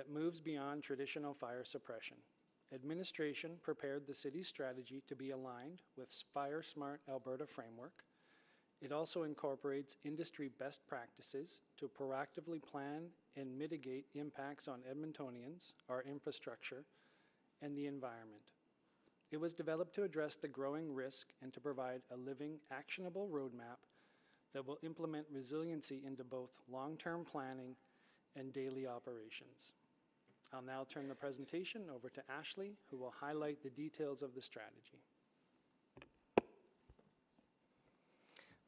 that moves beyond traditional fire suppression. Administration prepared the city's strategy to be aligned with Fire Smart Alberta framework. It also incorporates industry best practices to proactively plan and mitigate impacts on Edmontonians, our infrastructure, and the environment. It was developed to address the growing risk and to provide a living, actionable roadmap that will implement resiliency into both long-term planning and daily operations. I'll now turn the presentation over to Ashley, who will highlight the details of the strategy.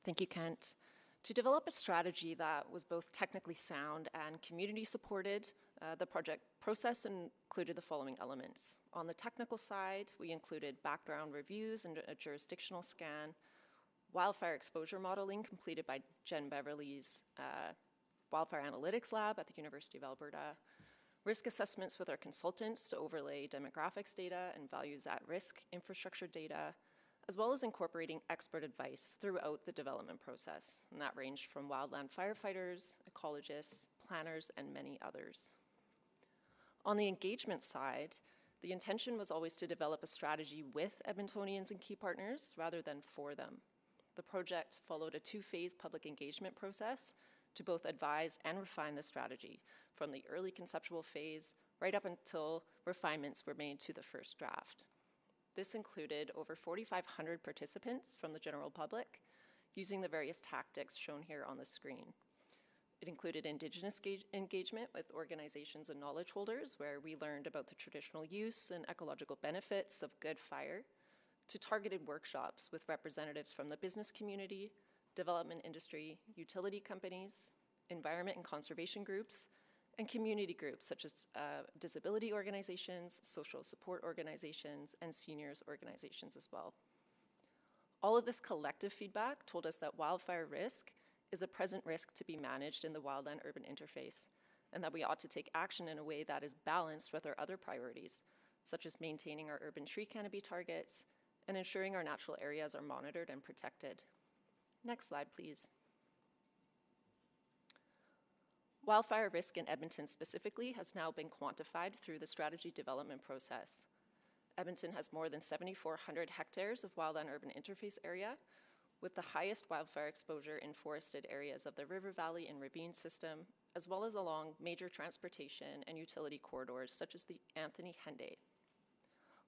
Thank you, Kent. To develop a strategy that was both technically sound and community supported, the project process included the following elements. On the technical side, we included background reviews and a jurisdictional scan, wildfire exposure modeling completed by Jen Beverly's Wildfire Analytics Lab at the University of Alberta, risk assessments with our consultants to overlay demographics data and values at risk infrastructure data, as well as incorporating expert advice throughout the development process. And that ranged from wildland firefighters, ecologists, planners, and many others. On the engagement side, the intention was always to develop a strategy with Edmontonians and key partners rather than for them. The project followed a two-phase public engagement process to both advise and refine the strategy from the early conceptual phase right up until refinements were made to the first draft. This included over 4,500 participants from the general public using the various tactics shown here on the screen. It included Indigenous engagement with organizations and knowledge holders, where we learned about the traditional use and ecological benefits of good fire, to targeted workshops with representatives from the business community, development industry, utility companies, environment and conservation groups, and community groups such as disability organizations, social support organizations, and seniors organizations as well. All of this collective feedback told us that wildfire risk is a present risk to be managed in the wildland-urban interface, and that we ought to take action in a way that is balanced with our other priorities, such as maintaining our urban tree canopy targets and ensuring our natural areas are monitored and protected. Next slide, please. Wildfire risk in Edmonton specifically has now been quantified through the strategy development process. Edmonton has more than 7,400 hectares of wildland-urban interface area, with the highest wildfire exposure in forested areas of the river valley and ravine system, as well as along major transportation and utility corridors such as the Anthony Henday.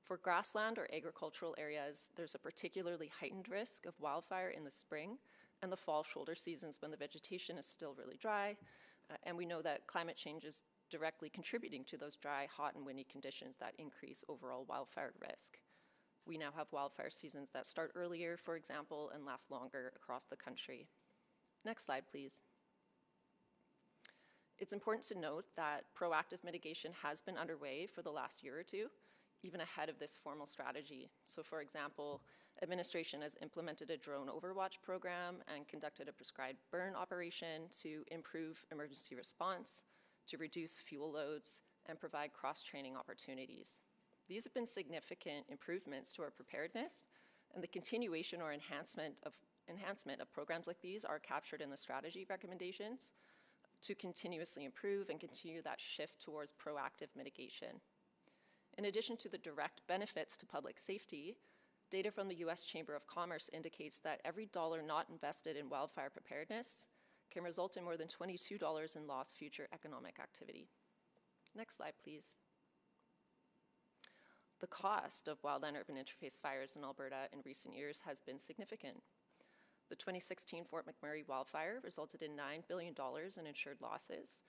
For grassland or agricultural areas, there's a particularly heightened risk of wildfire in the spring and the fall shoulder seasons when the vegetation is still really dry, and we know that climate change is directly contributing to those dry, hot, and windy conditions that increase overall wildfire risk. We now have wildfire seasons that start earlier, for example, and last longer across the country. Next slide, please. It's important to note that proactive mitigation has been underway for the last year or two, even ahead of this formal strategy. So for example, administration has implemented a drone overwatch program and conducted a prescribed burn operation to improve emergency response, to reduce fuel loads, and provide cross-training opportunities. These have been significant improvements to our preparedness, and the continuation or enhancement of programs like these are captured in the strategy recommendations to continuously improve and continue that shift towards proactive mitigation. In addition to the direct benefits to public safety, data from the US Chamber of Commerce indicates that every dollar not invested in wildfire preparedness can result in more than $22 in lost future economic activity. Next slide, please. The cost of wildland-urban interface fires in Alberta in recent years has been significant. The 2016 Fort McMurray wildfire resulted in $9 billion in insured losses,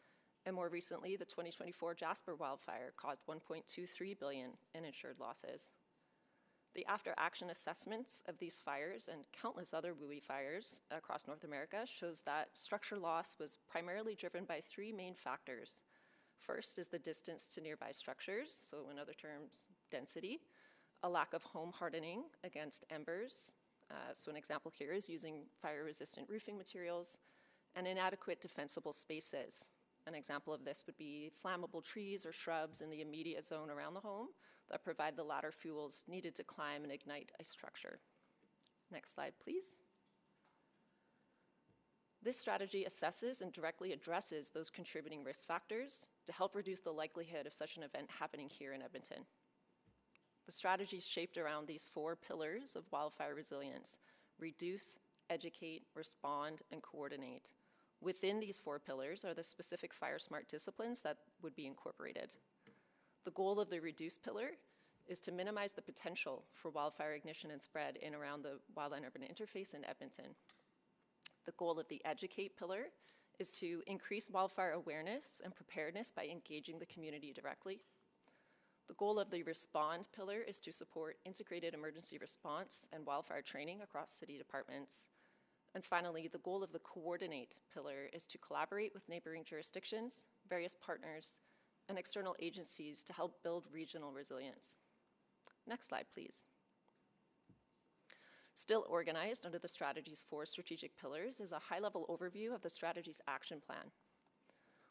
and more recently, the 2024 Jasper wildfire caused $1.23 billion in insured losses. The after-action assessments of these fires and countless other WUI fires across North America shows that structure loss was primarily driven by three main factors. First is the distance to nearby structures, so in other terms, density, a lack of home hardening against embers, so an example here is using fire-resistant roofing materials, and inadequate defensible spaces. An example of this would be flammable trees or shrubs in the immediate zone around the home that provide the ladder fuels needed to climb and ignite a structure. Next slide, please. This strategy assesses and directly addresses those contributing risk factors to help reduce the likelihood of such an event happening here in Edmonton. The strategy is shaped around these 4 pillars of wildfire resilience: reduce, educate, respond, and coordinate. Within these 4 pillars are the specific fire smart disciplines that would be incorporated. The goal of the reduce pillar is to minimize the potential for wildfire ignition and spread in around the wildland-urban interface in Edmonton. The goal of the educate pillar is to increase wildfire awareness and preparedness by engaging the community directly. The goal of the respond pillar is to support integrated emergency response and wildfire training across city departments. And finally, the goal of the coordinate pillar is to collaborate with neighboring jurisdictions, various partners, and external agencies to help build regional resilience. Next slide, please. Still organized under the strategy's 4 strategic pillars is a high-level overview of the strategy's action plan.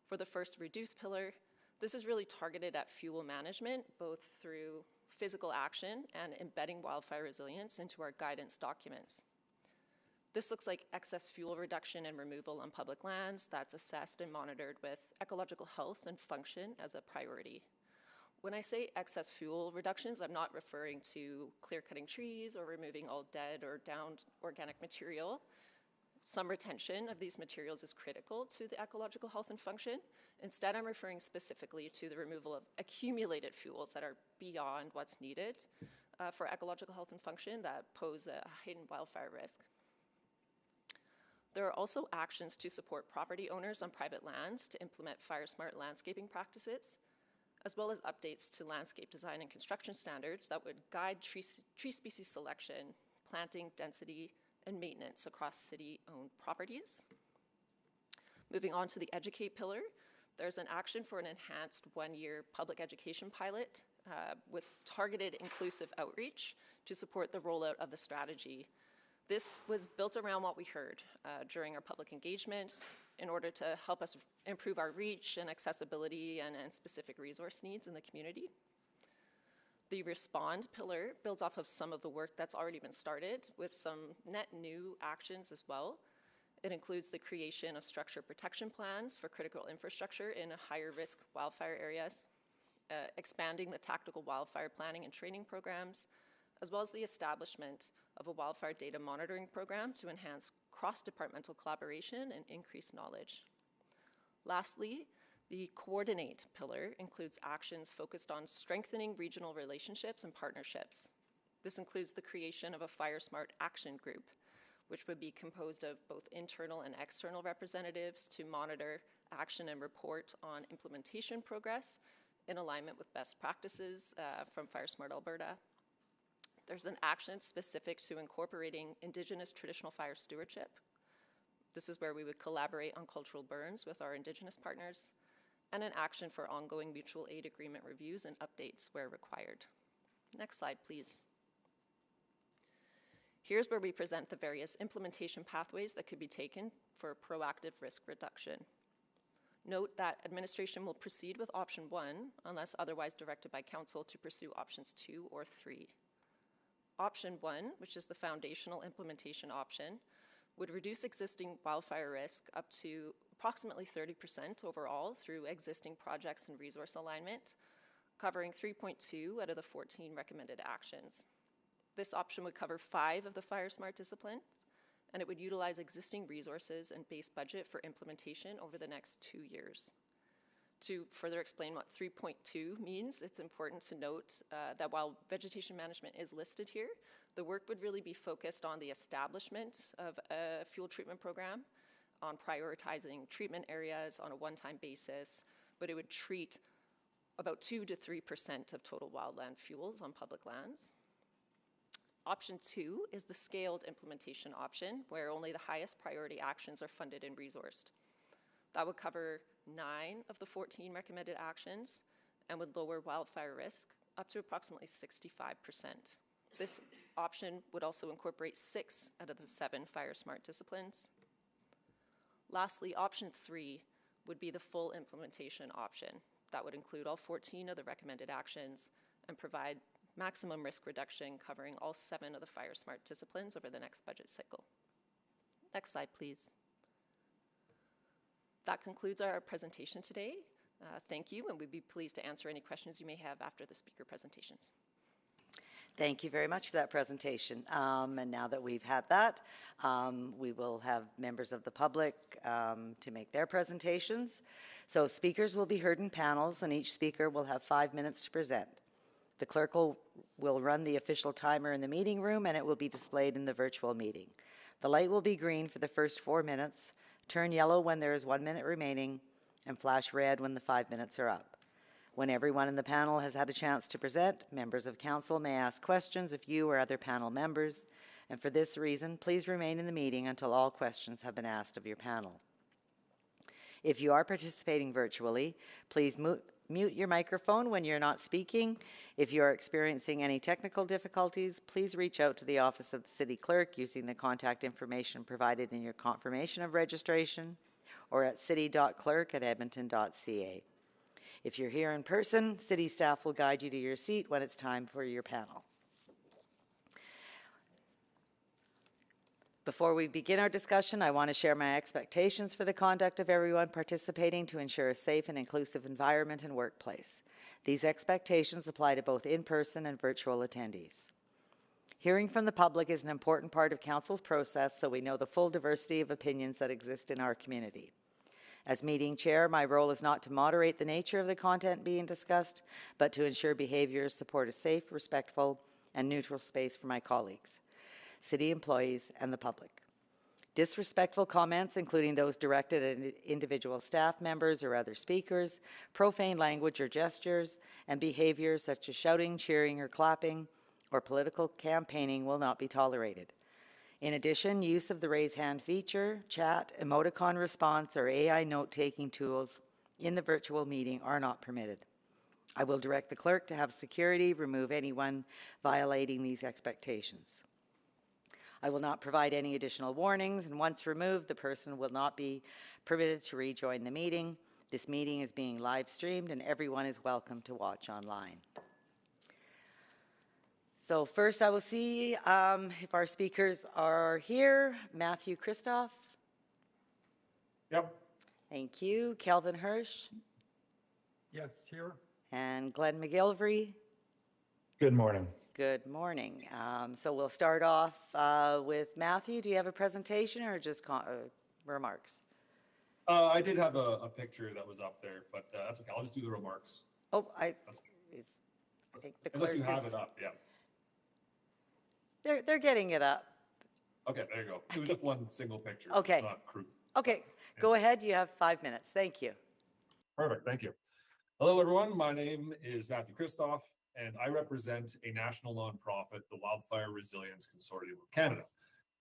For the first reduce pillar, this is really targeted at fuel management, both through physical action and embedding wildfire resilience into our guidance documents. This looks like excess fuel reduction and removal on public lands that's assessed and monitored with ecological health and function as a priority. When I say excess fuel reductions, I'm not referring to clear-cutting trees or removing all dead or downed organic material. Some retention of these materials is critical to the ecological health and function. Instead, I'm referring specifically to the removal of accumulated fuels that are beyond what's needed for ecological health and function that pose a heightened wildfire risk. There are also actions to support property owners on private lands to implement fire-smart landscaping practices, as well as updates to landscape design and construction standards that would guide tree species selection, planting, density, and maintenance across city-owned properties. Moving on to the educate pillar, there's an action for an enhanced 1-year public education pilot with targeted inclusive outreach to support the rollout of the strategy. This was built around what we heard during our public engagement in order to help us improve our reach and accessibility and specific resource needs in the community. The respond pillar builds off of some of the work that's already been started with some net new actions as well. It includes the creation of structure protection plans for critical infrastructure in higher risk wildfire areas, expanding the tactical wildfire planning and training programs, as well as the establishment of a wildfire data monitoring program to enhance cross-departmental collaboration and increase knowledge. Lastly, the coordinate pillar includes actions focused on strengthening regional relationships and partnerships. This includes the creation of a Fire Smart Action Group, which would be composed of both internal and external representatives to monitor action and report on implementation progress in alignment with best practices from Fire Smart Alberta. There's an action specific to incorporating Indigenous traditional fire stewardship. This is where we would collaborate on cultural burns with our Indigenous partners, and an action for ongoing mutual aid agreement reviews and updates where required. Next slide, please. Here's where we present the various implementation pathways that could be taken for proactive risk reduction. Note that administration will proceed with option 1 unless otherwise directed by council to pursue options 2 or 3. Option 1, which is the foundational implementation option, would reduce existing wildfire risk up to approximately 30% overall through existing projects and resource alignment, covering 3.2 out of the 14 recommended actions. This option would cover 5 of the Fire Smart disciplines, and it would utilize existing resources and base budget for implementation over the next 2 years. To further explain what 3.2 means, it's important to note that while vegetation management is listed here, the work would really be focused on the establishment of a fuel treatment program, on prioritizing treatment areas on a one-time basis, but it would treat about 2 to 3% of total wildland fuels on public lands. Option 2 is the scaled implementation option, where only the highest priority actions are funded and resourced. That would cover 9 of the 14 recommended actions and would lower wildfire risk up to approximately 65%. This option would also incorporate 6 out of the 7 Fire Smart disciplines. Lastly, option 3 would be the full implementation option. That would include all 14 of the recommended actions and provide maximum risk reduction covering all 7 of the Fire Smart disciplines over the next budget cycle. Next slide, please. That concludes our presentation today. Thank you, and we'd be pleased to answer any questions you may have after the speaker presentations. Thank you very much for that presentation. And now that we've had that, we will have members of the public to make their presentations. So speakers will be heard in panels, and each speaker will have 5 minutes to present. The clerk will run the official timer in the meeting room, and it will be displayed in the virtual meeting. The light will be green for the first 4 minutes, turn yellow when there is 1 minute remaining, and flash red when the 5 minutes are up. When everyone in the panel has had a chance to present, members of council may ask questions of you or other panel members, and for this reason, please remain in the meeting until all questions have been asked of your panel. If you are participating virtually, please mute your microphone when you're not speaking. If you are experiencing any technical difficulties, please reach out to the Office of the City Clerk using the contact information provided in your confirmation of registration or at city.clerk@edmonton.ca. If you're here in person, city staff will guide you to your seat when it's time for your panel. Before we begin our discussion, I want to share my expectations for the conduct of everyone participating to ensure a safe and inclusive environment and workplace. These expectations apply to both in-person and virtual attendees. Hearing from the public is an important part of Council's process, so we know the full diversity of opinions that exist in our community. As meeting chair, my role is not to moderate the nature of the content being discussed, but to ensure behaviors support a safe, respectful, and neutral space for my colleagues, city employees, and the public. Disrespectful comments, including those directed at individual staff members or other speakers, profane language or gestures, and behaviors such as shouting, cheering, or clapping, or political campaigning will not be tolerated. In addition, use of the raise hand feature, chat, emoticon response, or AI note-taking tools in the virtual meeting are not permitted. I will direct the clerk to have security remove anyone violating these expectations. I will not provide any additional warnings, and once removed, the person will not be permitted to rejoin the meeting. This meeting is being live streamed, and everyone is welcome to watch online. So first I will see if our speakers are here. Matthew Christoph. Yep. Thank you. Kelvin Hirsch. Yes, here. And Glenn McGilvery. Good morning. Good morning. So we'll start off with Matthew. Do you have a presentation or just remarks? I did have a picture that was up there, but that's okay. I'll just do the remarks. Oh, I think the Unless clerk you have is, it up, yeah. They're getting it up. Okay, there you go. It was just one single picture. Okay. So it's not crude. Okay, go ahead. You have 5 minutes. Thank you. Perfect, thank you. Hello, everyone. My name is Matthew Christoph, and I represent a national nonprofit, the Wildfire Resilience Consortium of Canada.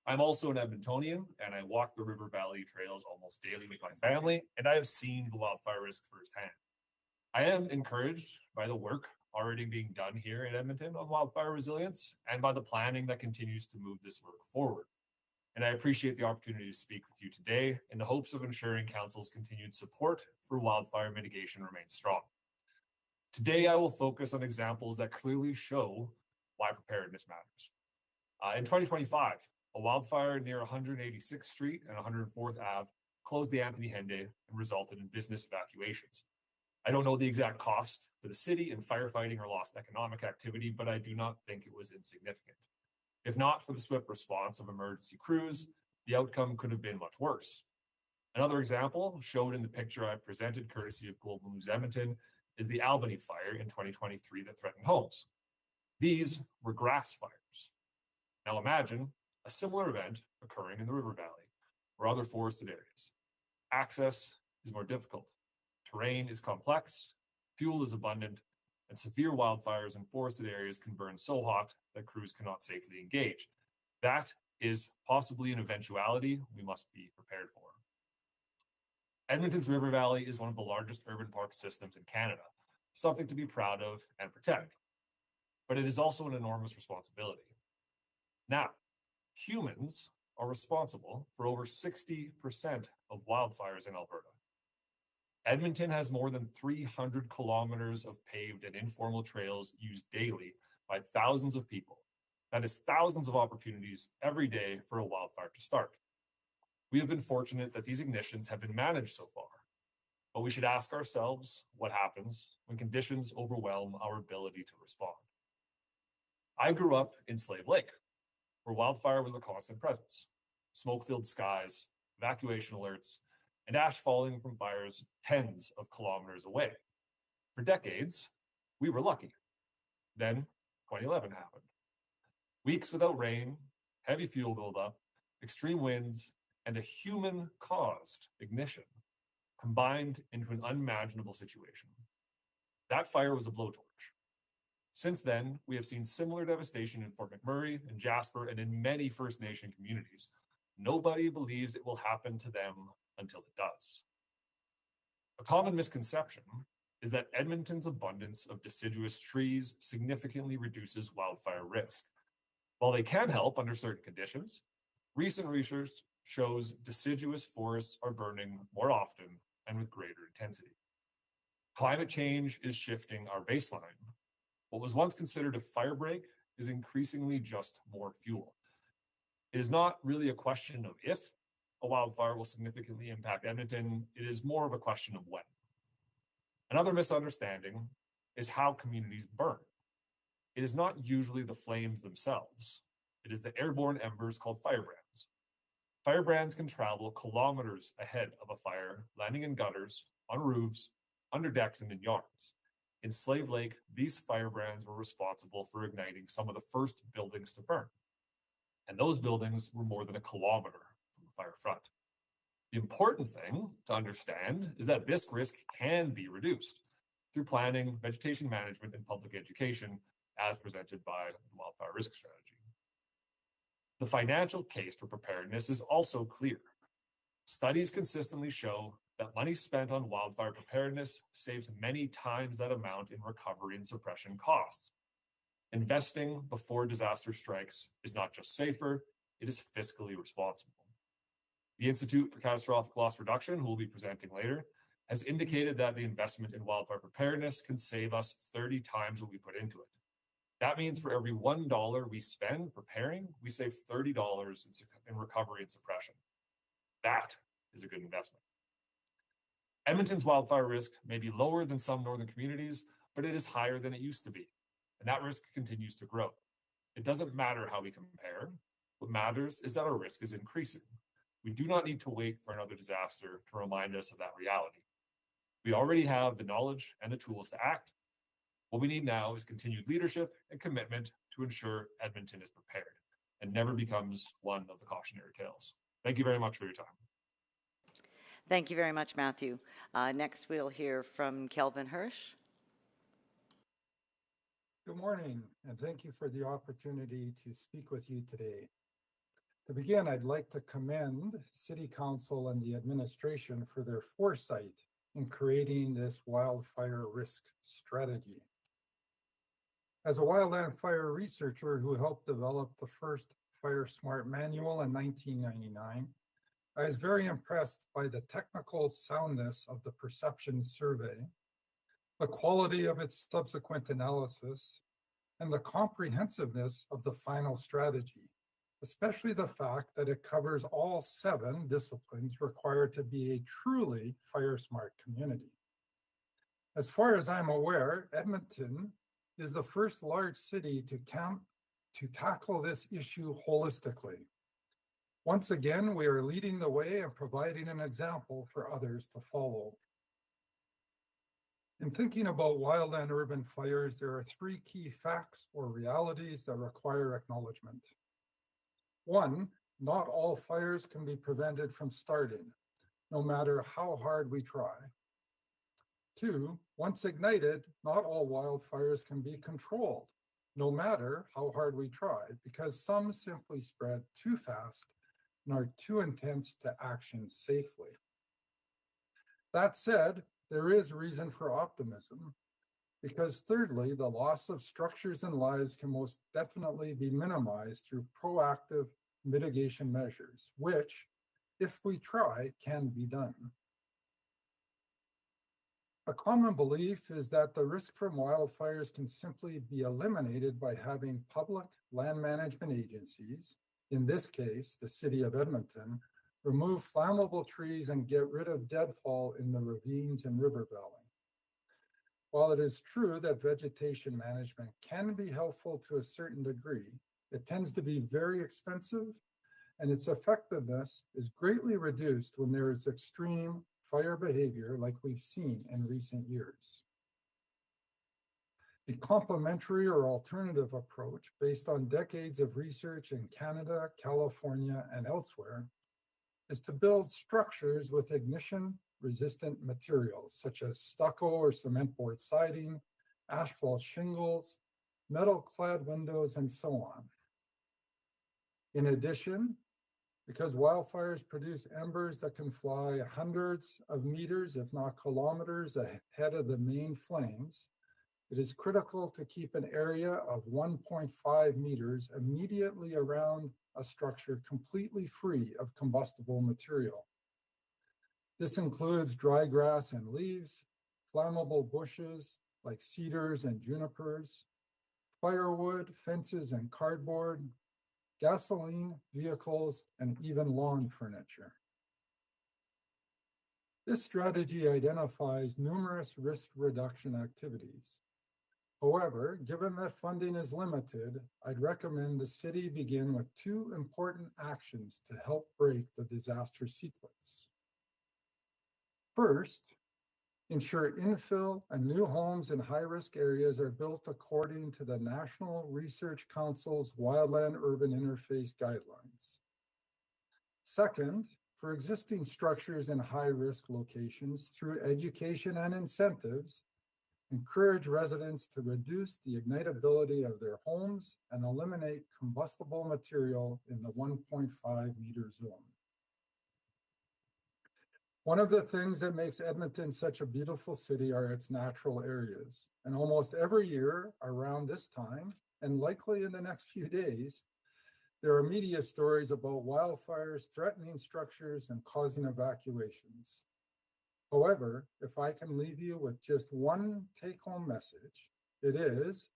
I'm also an Edmontonian, and I walk the River Valley trails almost daily with my family, and I have seen the wildfire risk firsthand. I am encouraged by the work already being done here in Edmonton on wildfire resilience and by the planning that continues to move this work forward. And I appreciate the opportunity to speak with you today in the hopes of ensuring Council's continued support for wildfire mitigation remains strong. Today, I will focus on examples that clearly show why preparedness matters. In 2025, a wildfire near 186th Street and 104th Ave closed the Anthony Henday and resulted in business evacuations. I don't know the exact cost to the city in firefighting or lost economic activity, but I do not think it was insignificant. If not for the swift response of emergency crews, the outcome could have been much worse. Another example, shown in the picture I've presented courtesy of Global News Edmonton, is the Albany fire in 2023 that threatened homes. These were grass fires. Now imagine a similar event occurring in the River Valley or other forested areas. Access is more difficult. Terrain is complex, fuel is abundant, and severe wildfires in forested areas can burn so hot that crews cannot safely engage. That is possibly an eventuality we must be prepared for. Edmonton's River Valley is one of the largest urban park systems in Canada, something to be proud of and protect. But it is also an enormous responsibility. Now, humans are responsible for over 60% of wildfires in Alberta. Edmonton has more than 300 kilometers of paved and informal trails used daily by thousands of people. That is thousands of opportunities every day for a wildfire to start. We have been fortunate that these ignitions have been managed so far, but we should ask ourselves what happens when conditions overwhelm our ability to respond. I grew up in Slave Lake, where wildfire was a constant presence. Smoke-filled skies, evacuation alerts, and ash falling from fires tens of kilometers away. For decades, we were lucky. Then 2011 happened. Weeks without rain, heavy fuel buildup, extreme winds, and a human-caused ignition combined into an unimaginable situation. That fire was a blowtorch. Since then, we have seen similar devastation in Fort McMurray and Jasper and in many First Nation communities. Nobody believes it will happen to them until it does. A common misconception is that Edmonton's abundance of deciduous trees significantly reduces wildfire risk. While they can help under certain conditions, recent research shows deciduous forests are burning more often and with greater intensity. Climate change is shifting our baseline. What was once considered a fire break is increasingly just more fuel. It is not really a question of if a wildfire will significantly impact Edmonton, it is more of a question of when. Another misunderstanding is how communities burn. It is not usually the flames themselves. It is the airborne embers called firebrands. Firebrands can travel kilometers ahead of a fire, landing in gutters, on roofs, under decks, and in yards. In Slave Lake, these firebrands were responsible for igniting some of the first buildings to burn. And those buildings were more than a kilometer from the fire front. The important thing to understand is that this risk can be reduced through planning, vegetation management, and public education as presented by the Wildfire Risk Strategy. The financial case for preparedness is also clear. Studies consistently show that money spent on wildfire preparedness saves many times that amount in recovery and suppression costs. Investing before disaster strikes is not just safer, it is fiscally responsible. The Institute for Catastrophic Loss Reduction, who will be presenting later, has indicated that the investment in wildfire preparedness can save us 30 times what we put into it. That means for every $1 we spend preparing, we save $30 in recovery and suppression. That is a good investment. Edmonton's wildfire risk may be lower than some northern communities, but it is higher than it used to be, and that risk continues to grow. It doesn't matter how we compare. What matters is that our risk is increasing. We do not need to wait for another disaster to remind us of that reality. We already have the knowledge and the tools to act. What we need now is continued leadership and commitment to ensure Edmonton is prepared and never becomes one of the cautionary tales. Thank you very much for your time. Thank you very much, Matthew. Next, we'll hear from Kelvin Hirsch. Good morning, and thank you for the opportunity to speak with you today. To begin, I'd like to commend City Council and the administration for their foresight in creating this wildfire risk strategy. As a wildland fire researcher who helped develop the first Fire Smart manual in 1999, I was very impressed by the technical soundness of the perception survey, the quality of its subsequent analysis, and the comprehensiveness of the final strategy, especially the fact that it covers all 7 disciplines required to be a truly fire smart community. As far as I'm aware, Edmonton is the first large city to tackle this issue holistically. Once again, we are leading the way and providing an example for others to follow. In thinking about wild and urban fires, there are 3 key facts or realities that require acknowledgement. 1, not all fires can be prevented from starting, no matter how hard we try. 2, once ignited, not all wildfires can be controlled, no matter how hard we try, because some simply spread too fast and are too intense to action safely. That said, there is reason for optimism, because thirdly, the loss of structures and lives can most definitely be minimized through proactive mitigation measures, which, if we try, can be done. A common belief is that the risk from wildfires can simply be eliminated by having public land management agencies, in this case, the City of Edmonton, remove flammable trees, and get rid of deadfall in the ravines and river valley. While it is true that vegetation management can be helpful to a certain degree, it tends to be very expensive, and its effectiveness is greatly reduced when there is extreme fire behavior like we've seen in recent years. A complementary or alternative approach based on decades of research in Canada, California, and elsewhere is to build structures with ignition-resistant materials such as stucco or cement board siding, asphalt shingles, metal-clad windows, and so on. In addition, because wildfires produce embers that can fly hundreds of meters, if not kilometers, ahead of the main flames, it is critical to keep an area of 1.5 meters immediately around a structure completely free of combustible material. This includes dry grass and leaves, flammable bushes like cedars and junipers, firewood, fences and cardboard, gasoline, vehicles, and even lawn furniture. This strategy identifies numerous risk reduction activities. However, given that funding is limited, I'd recommend the city begin with two important actions to help break the disaster sequence. First, ensure infill and new homes in high-risk areas are built according to the National Research Council's Wildland-Urban Interface Guidelines. Second, for existing structures in high-risk locations, through education and incentives, encourage residents to reduce the ignitability of their homes and eliminate combustible material in the 1.5 meter zone. One of the things that makes Edmonton such a beautiful city are its natural areas. And almost every year around this time, and likely in the next few days, there are media stories about wildfires threatening structures and causing evacuations. However, if I can leave you with just one take-home message, it is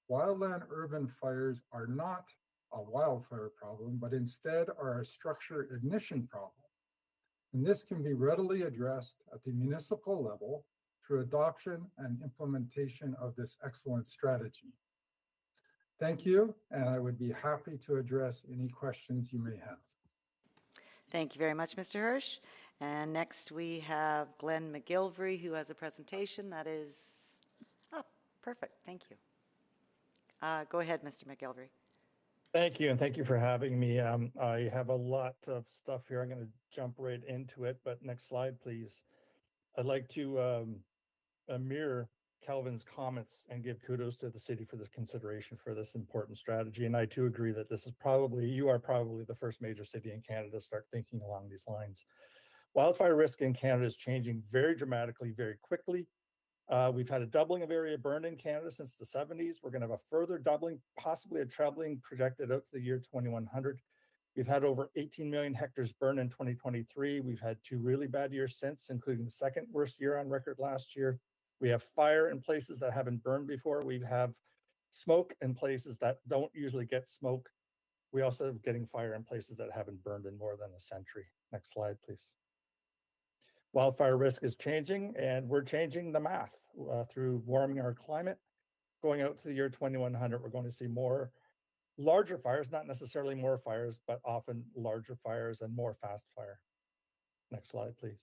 wildland-urban fires are not a wildfire problem, but instead are a structure ignition problem. And this can be readily addressed at the municipal level through adoption and implementation of this excellent strategy. Thank you, and I would be happy to address any questions you may have. Thank you very much, Mr. Hirsch. And next we have Glenn McGilvery, who has a presentation that is, perfect, thank you. Go ahead, Mr. McGilvery. Thank you, and thank you for having me. I have a lot of stuff here. I'm going to jump right into it, but next slide, please. I'd like to mirror Calvin's comments and give kudos to the city for this consideration for this important strategy. And I too agree that this is you are probably the first major city in Canada to start thinking along these lines. Wildfire risk in Canada is changing very dramatically, very quickly. We've had a doubling of area burned in Canada since the 70s. We're going to have a further doubling, possibly a trebling projected out to the year 2100. We've had over 18 million hectares burned in 2023. We've had two really bad years since, including the second worst year on record last year. We have fire in places that haven't burned before. We have smoke in places that don't usually get smoke. We also have getting fire in places that haven't burned in more than a century. Next slide, please. Wildfire risk is changing, and we're changing the math through warming our climate. Going out to the year 2100, we're going to see more larger fires, not necessarily more fires, but often larger fires and more fast fire. Next slide, please.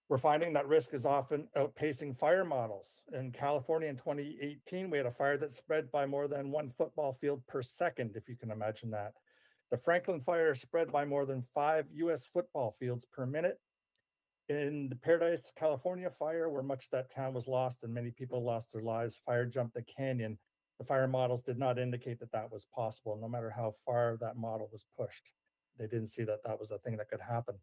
We're finding that risk is often outpacing fire models. In California in 2018, we had a fire that spread by more than 1 football field per second, if you can imagine that. The Franklin fire spread by more than 5 US football fields per minute. In the Paradise, California fire, where much of that town was lost and many people lost their lives, fire jumped the canyon. The fire models did not indicate that that was possible, no matter how far that model was pushed. They didn't see that that was a thing that could happen.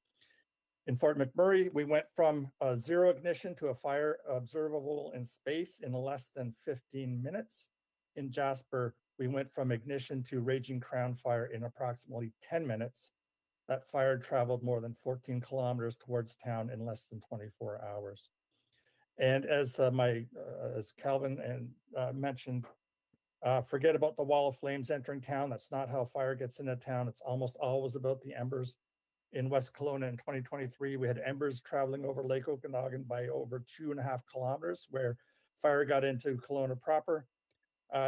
In Fort McMurray, we went from zero ignition to a fire observable in space in less than 15 minutes. In Jasper, we went from ignition to raging crown fire in approximately 10 minutes. That fire traveled more than 14 kilometers towards town in less than 24 hours. And as Calvin mentioned, forget about the wall of flames entering town. That's not how fire gets into town. It's almost always about the embers. in West Kelowna in 2023. We had embers traveling over Lake Okanagan by over 2.5 kilometers, where fire got into Kelowna proper.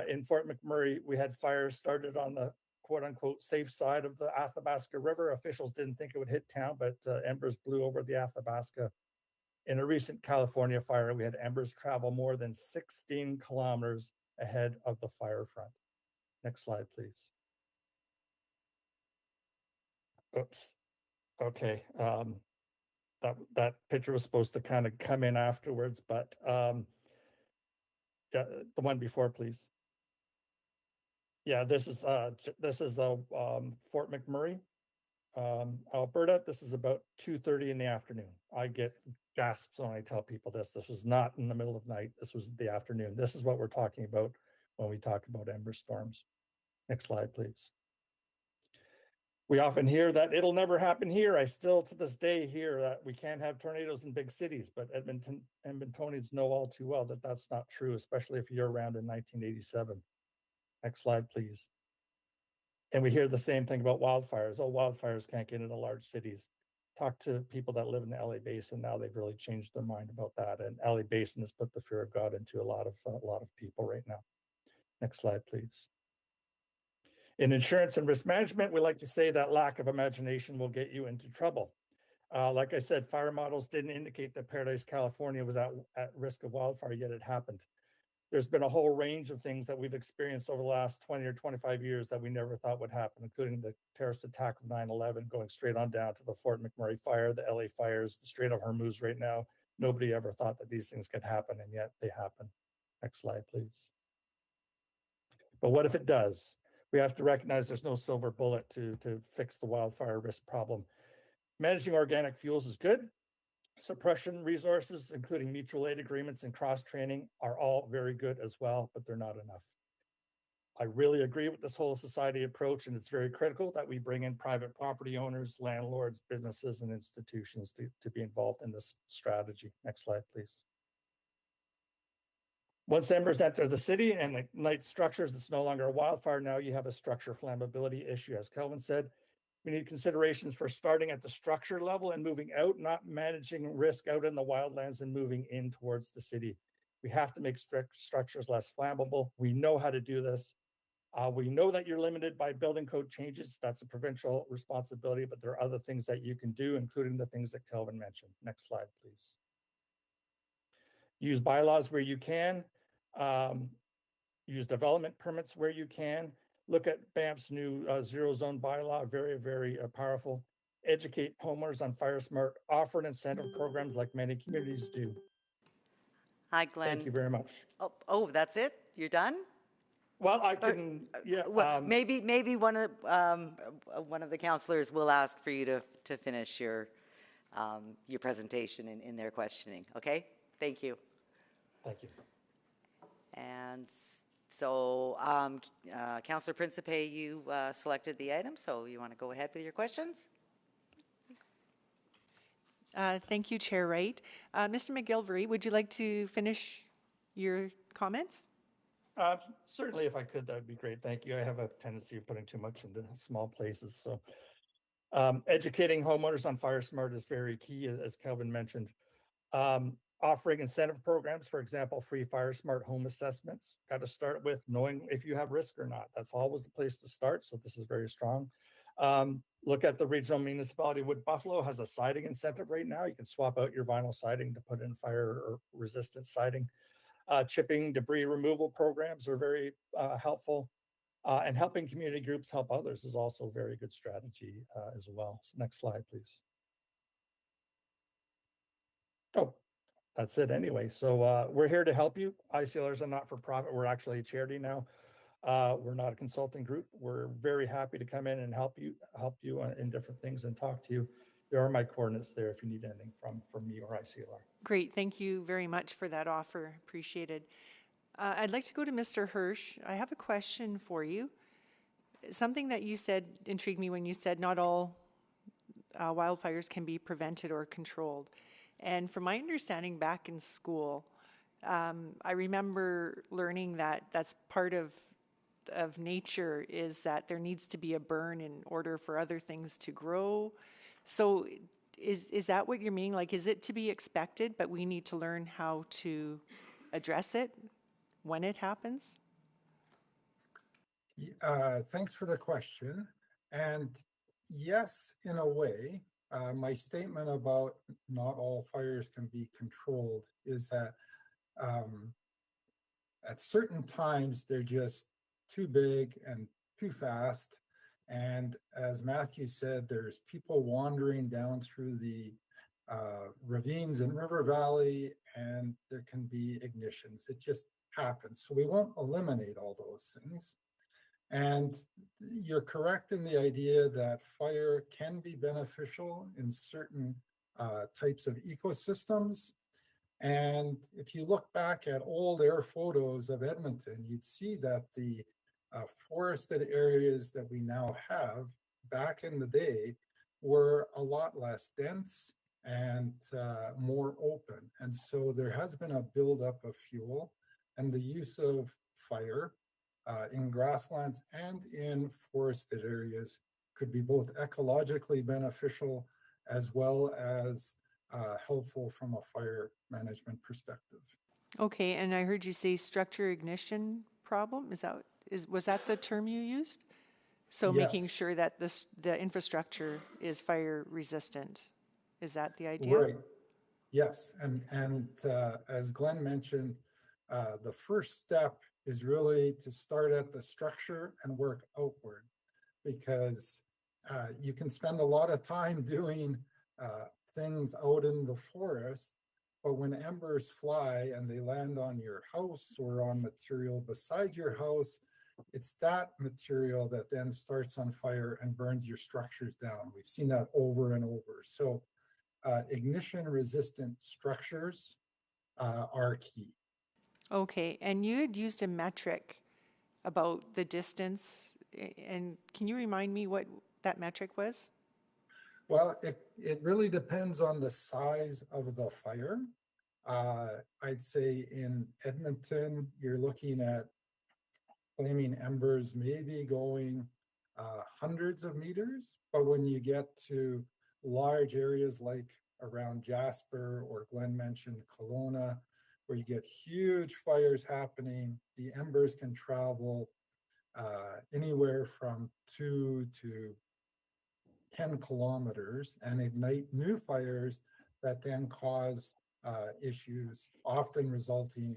In Fort McMurray, we had fires started on the quote unquote safe side of the Athabasca River. Officials didn't think it would hit town, but embers blew over the Athabasca. In a recent California fire, we had embers travel more than 16 kilometers ahead of the fire front. Next slide, please. Oops. Okay. That picture was supposed to kind of come in afterwards, but yeah, the one before, please. Yeah, this is Fort McMurray, Alberta. This is about 2:30 in the afternoon. I get gasps when I tell people this. This was not in the middle of night. This was the afternoon. This is what we're talking about when we talk about ember storms. Next slide, please. We often hear that it'll never happen here. I still to this day hear that we can't have tornadoes in big cities, but Edmontonians know all too well that that's not true, especially if you're around in 1987. Next slide, please. And we hear the same thing about wildfires. Oh, wildfires can't get into large cities. Talk to people that live in the LA Basin now. They've really changed their mind about that. And LA Basin has put the fear of God into a lot of people right now. Next slide, please. In insurance and risk management, we like to say that lack of imagination will get you into trouble. Like I said, fire models didn't indicate that Paradise, California was at risk of wildfire, yet it happened. There's been a whole range of things that we've experienced over the last 20 or 25 years that we never thought would happen, including the terrorist attack of 9/11, going straight on down to the Fort McMurray fire, the LA fires, the Strait of Hormuz right now. Nobody ever thought that these things could happen, and yet they happen. Next slide, please. But what if it does? We have to recognize there's no silver bullet to fix the wildfire risk problem. Managing organic fuels is good. Suppression resources, including mutual aid agreements and cross-training, are all very good as well, but they're not enough. I really agree with this whole society approach, and it's very critical that we bring in private property owners, landlords, businesses, and institutions to be involved in this strategy. Next slide, please. Once embers enter the city and ignite structures, it's no longer a wildfire. Now you have a structure flammability issue. As Kelvin said, we need considerations for starting at the structure level and moving out, not managing risk out in the wildlands and moving in towards the city. We have to make structures less flammable. We know how to do this. We know that you're limited by building code changes. That's a provincial responsibility, but there are other things that you can do, including the things that Kelvin mentioned. Next slide, please. Use bylaws where you can. Use development permits where you can. Look at Banff's new zero zone bylaw, very, very powerful. Educate homeowners on fire smart, offer incentive programs like many communities do. Hi, Glenn. Thank you very much. Oh, that's it? You're done? Well, I can, yeah. Well, maybe one of the counselors will ask for you to finish your presentation in their questioning. Okay? Thank you. Thank you. And so, Councillor Principe, you selected the item, so you want to go ahead with your questions? Thank you, Chair Wright. Mr. McGilvery, would you like to finish your comments? Certainly, if I could, that would be great. Thank you. I have a tendency of putting too much into small places. So educating homeowners on fire smart is very key, as Kelvin mentioned. Offering incentive programs, for example, free fire smart home assessments. Got to start with knowing if you have risk or not. That's always the place to start. So this is very strong. Look at the regional municipality. Wood Buffalo has a siding incentive right now. You can swap out your vinyl siding to put in fire or resistant siding. Chipping, debris removal programs are very helpful. And helping community groups help others is also a very good strategy as well. So next slide, please. Oh, that's it anyway. So we're here to help you. ICLRs are not for profit. We're actually a charity now. We're not a consulting group. We're very happy to come in and help you in different things and talk to you. There are my coordinates there if you need anything from me or ICLR. Great, thank you very much for that offer, appreciated. I'd like to go to Mr. Hirsch. I have a question for you. Something that you said intrigued me when you said not all wildfires can be prevented or controlled. And from my understanding back in school, I remember learning that that's part of nature, is that there needs to be a burn in order for other things to grow. So is that what you're meaning? Like, is it to be expected, but we need to learn how to address it when it happens? Thanks for the question. And yes, in a way, my statement about not all fires can be controlled is that um, at certain times they're just too big and too fast. And as Matthew said, there's people wandering down through the ravines in River Valley, and there can be ignitions. It just happens. So we won't eliminate all those things. And you're correct in the idea that fire can be beneficial in certain types of ecosystems. And if you look back at old air photos of Edmonton, you'd see that the forested areas that we now have back in the day were a lot less dense and more open. And so there has been a buildup of fuel, and the use of fire in grasslands and in forested areas could be both ecologically beneficial as well as helpful from a fire management perspective. Okay, and I heard you say structure ignition problem. Was that the term you used? So making Yes. sure that the infrastructure is fire resistant. Is that the idea? Right. Yes, and as Glenn mentioned, the first step is really to start at the structure and work outward, because you can spend a lot of time doing things out in the forest, but when embers fly and they land on your house or on material beside your house, it's that material that then starts on fire and burns your structures down. We've seen that over and over. So ignition resistant structures are key. Okay, and you had used a metric about the distance, and can you remind me what that metric was? Well, it really depends on the size of the fire. I'd say in Edmonton, you're looking at flaming embers maybe going hundreds of meters, but when you get to large areas like around Jasper, or Glenn mentioned Kelowna, where you get huge fires happening, the embers can travel anywhere from 2 to 10 kilometers and ignite new fires that then cause issues, often resulting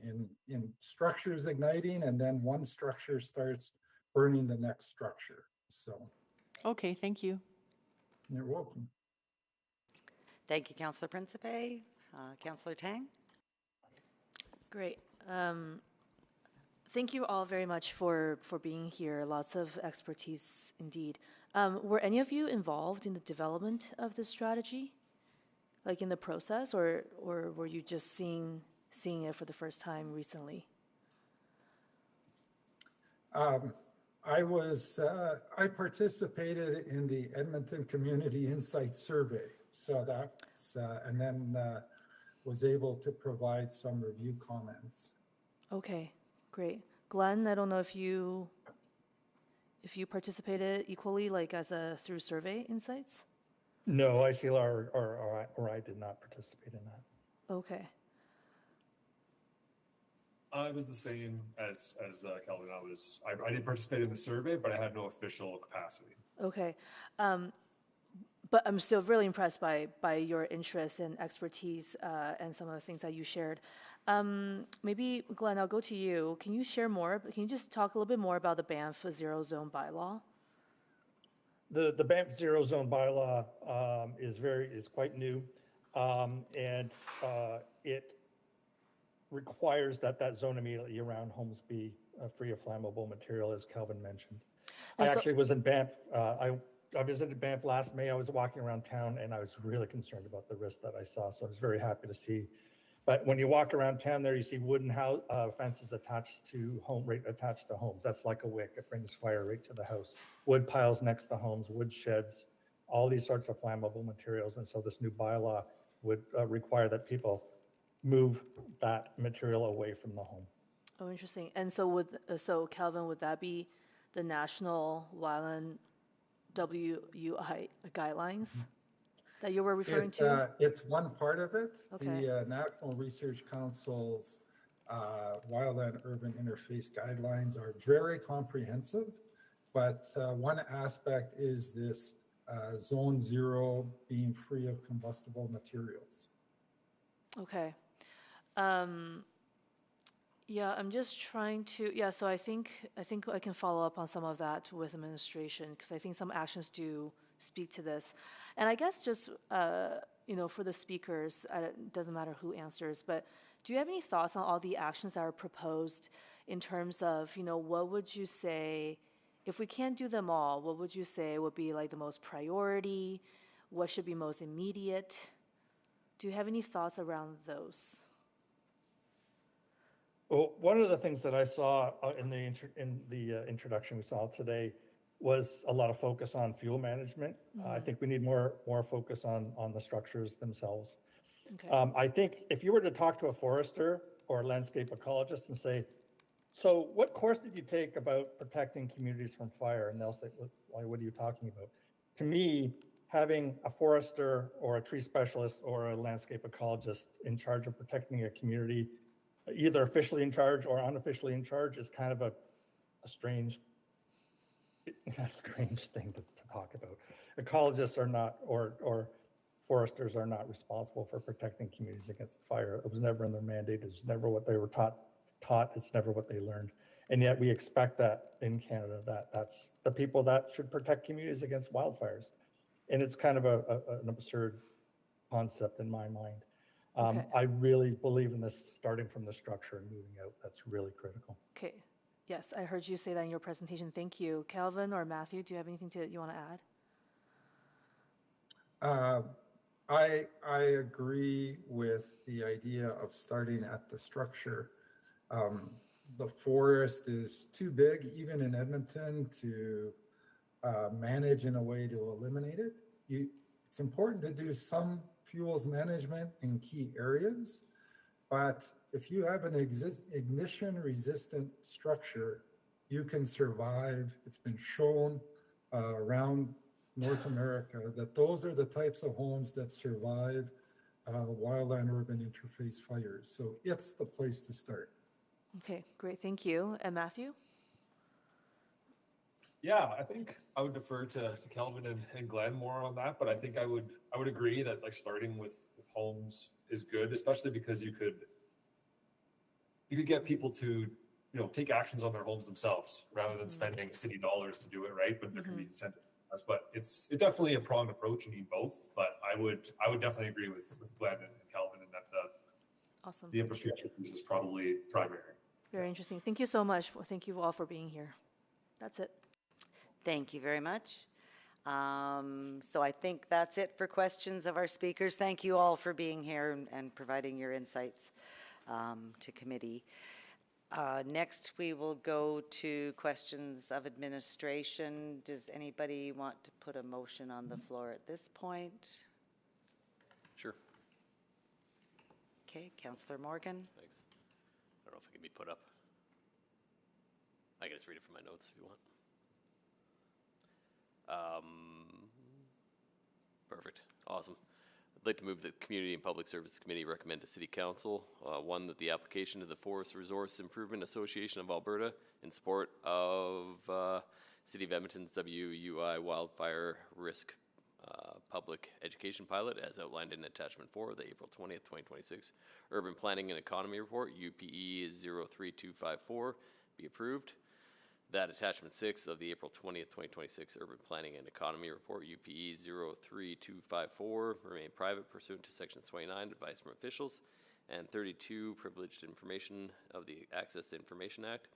in structures igniting, and then one structure starts burning the next structure. So, Okay, thank you. you're welcome. Thank you, Councillor Principe. Councillor Tang? Great. Thank you all very much for being here. Lots of expertise indeed. Were any of you involved in the development of this strategy, like in the process, or were you just seeing it for the first time recently? I participated in the Edmonton Community Insight Survey, so that's and then was able to provide some review comments. Okay, great. Glenn, I don't know if you participated equally, like through survey insights? No, ICLR or I did not participate in that. Okay. I was the same as Kelvin. I did participate in the survey, but I had no official capacity. Okay. But I'm still really impressed by your interest and expertise and some of the things that you shared. Maybe, Glenn, I'll go to you. Can you share more? Can you just talk a little bit more about the Banff Zero Zone bylaw? The Banff Zero Zone bylaw is quite new, and it requires that zone immediately around homes be free of flammable material, as Calvin mentioned. And I so- actually was in Banff. I visited Banff last May. I was walking around town and I was really concerned about the risk that I saw. So I was very happy to see. But when you walk around town there, you see wooden fences attached to homes. That's like a wick. It brings fire right to the house. Wood piles next to homes, wood sheds, all these sorts of flammable materials. And so this new bylaw would require that people move that material away from the home. Oh, interesting. And so Calvin, would that be the National Wildland WUI guidelines? that you were referring to? It's one part of it. Okay. The National Research Council's Wildland Urban Interface Guidelines are very comprehensive, but one aspect is this Zone 0 being free of combustible materials. Okay. Yeah, I'm just trying to, yeah, so I think I can follow up on some of that with administration, because I think some actions do speak to this. And I guess just, for the speakers, it doesn't matter who answers, but do you have any thoughts on all the actions that are proposed in terms of, what would you say, if we can't do them all, what would you say would be like the most priority? What should be most immediate? Do you have any thoughts around those? Well, one of the things that I saw in the introduction we saw today was a lot of focus on fuel management. I think we need more focus on the structures themselves. Okay. I think if you were to talk to a forester or a landscape ecologist and say, so what course did you take about protecting communities from fire? And they'll say, what are you talking about? To me, having a forester or a tree specialist or a landscape ecologist in charge of protecting a community, either officially in charge or unofficially in charge, is kind of a strange thing to talk about. Ecologists are not, or foresters are not responsible for protecting communities against fire. It was never in their mandate. It's never what they were taught. It's never what they learned. And yet we expect that in Canada, that's the people that should protect communities against wildfires. And it's kind of an absurd concept in my mind. Okay. I really believe in this, starting from the structure and moving out. That's really critical. Okay. Yes, I heard you say that in your presentation. Thank you. Calvin or Matthew, do you have anything you want to add? I agree with the idea of starting at the structure. The forest is too big, even in Edmonton, to manage in a way to eliminate it. It's important to do some fuels management in key areas, but if you have an ignition resistant structure, you can survive. It's been shown around North America that those are the types of homes that survive wildland urban interface fires. So it's the place to start. Okay, great. Thank you. And Matthew? Yeah, I think I would defer to Kelvin and Glenn more on that, but I think I would agree that like starting with homes is good, especially because you could get people to take actions on their homes themselves rather than spending city dollars to do it, right? But there can be incentives. But it's definitely a pronged approach. You need both, but I would definitely agree with Glenn and Kelvin in that Awesome. the infrastructure piece is probably primary. Very interesting. Thank you so much. Thank you all for being here. That's it. Thank you very much. So I think that's it for questions of our speakers. Thank you all for being here and providing your insights to committee. Next, we will go to questions of administration. Does anybody want to put a motion on the floor at this point? Sure. Okay, Councillor Morgan. Thanks. I don't know if it can be put up. I can just read it from my notes if you want. Perfect. Awesome. I'd like to move the Community and Public Services Committee recommend to City Council, one, that the application to the Forest Resource Improvement Association of Alberta in support of City of Edmonton's WUI wildfire risk public education pilot, as outlined in Attachment 4 of the April 20th, 2026 Urban Planning and Economy Report, UPE 03254, be approved. That Attachment 6 of the April 20th, 2026 Urban Planning and Economy Report, UPE 03254, remain private pursuant to Section 29, advice from officials, and 32, privileged information of the Access to Information Act,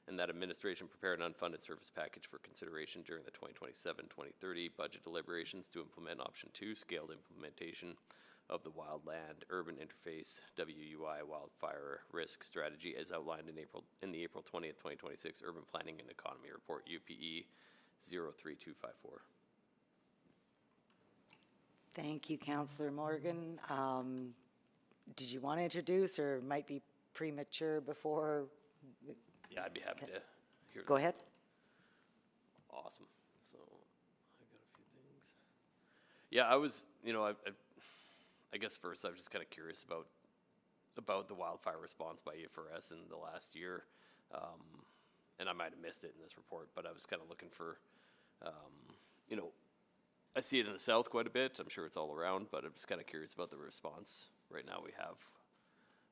and that administration prepare an unfunded service package for consideration during the 2027-2030 budget deliberations to implement Option 2, scaled implementation of the Wildland Urban Interface WUI Wildfire Risk Strategy as outlined in the April 20th, 2026 Urban Planning and Economy Report, UPE 03254. Thank you, Councillor Morgan. Did you want to introduce, or might be premature before? Yeah, I'd be happy to hear. Go ahead. Awesome. So I got a few things. Yeah, I was, I guess first I was just kind of curious about the wildfire response by EFRS in the last year. And I might have missed it in this report, but I was kind of looking for, I see it in the south quite a bit. I'm sure it's all around, but I'm just kind of curious about the response right now we have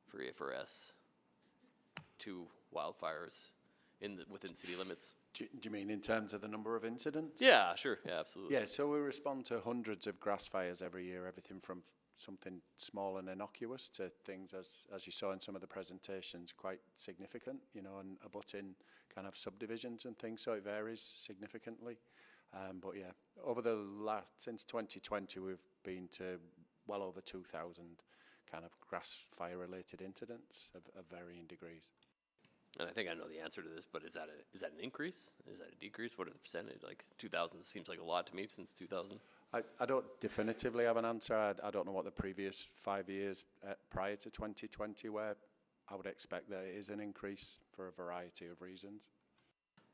for EFRS to wildfires within city limits. Do you mean in terms of the number of incidents? Yeah, sure. Yeah, absolutely. Yeah, so we respond to hundreds of grass fires every year, everything from something small and innocuous to things, as you saw in some of the presentations, quite significant, and abutting kind of subdivisions and things, so it varies significantly. But yeah, since 2020, we've been to well over 2,000 kind of grass fire related incidents of varying degrees. And I think I know the answer to this, but is that an increase? Is that a decrease? What are the percentage? Like 2,000 seems like a lot to me since 2000. I don't definitively have an answer. I don't know what the previous 5 years prior to 2020 were. I would expect that it is an increase for a variety of reasons.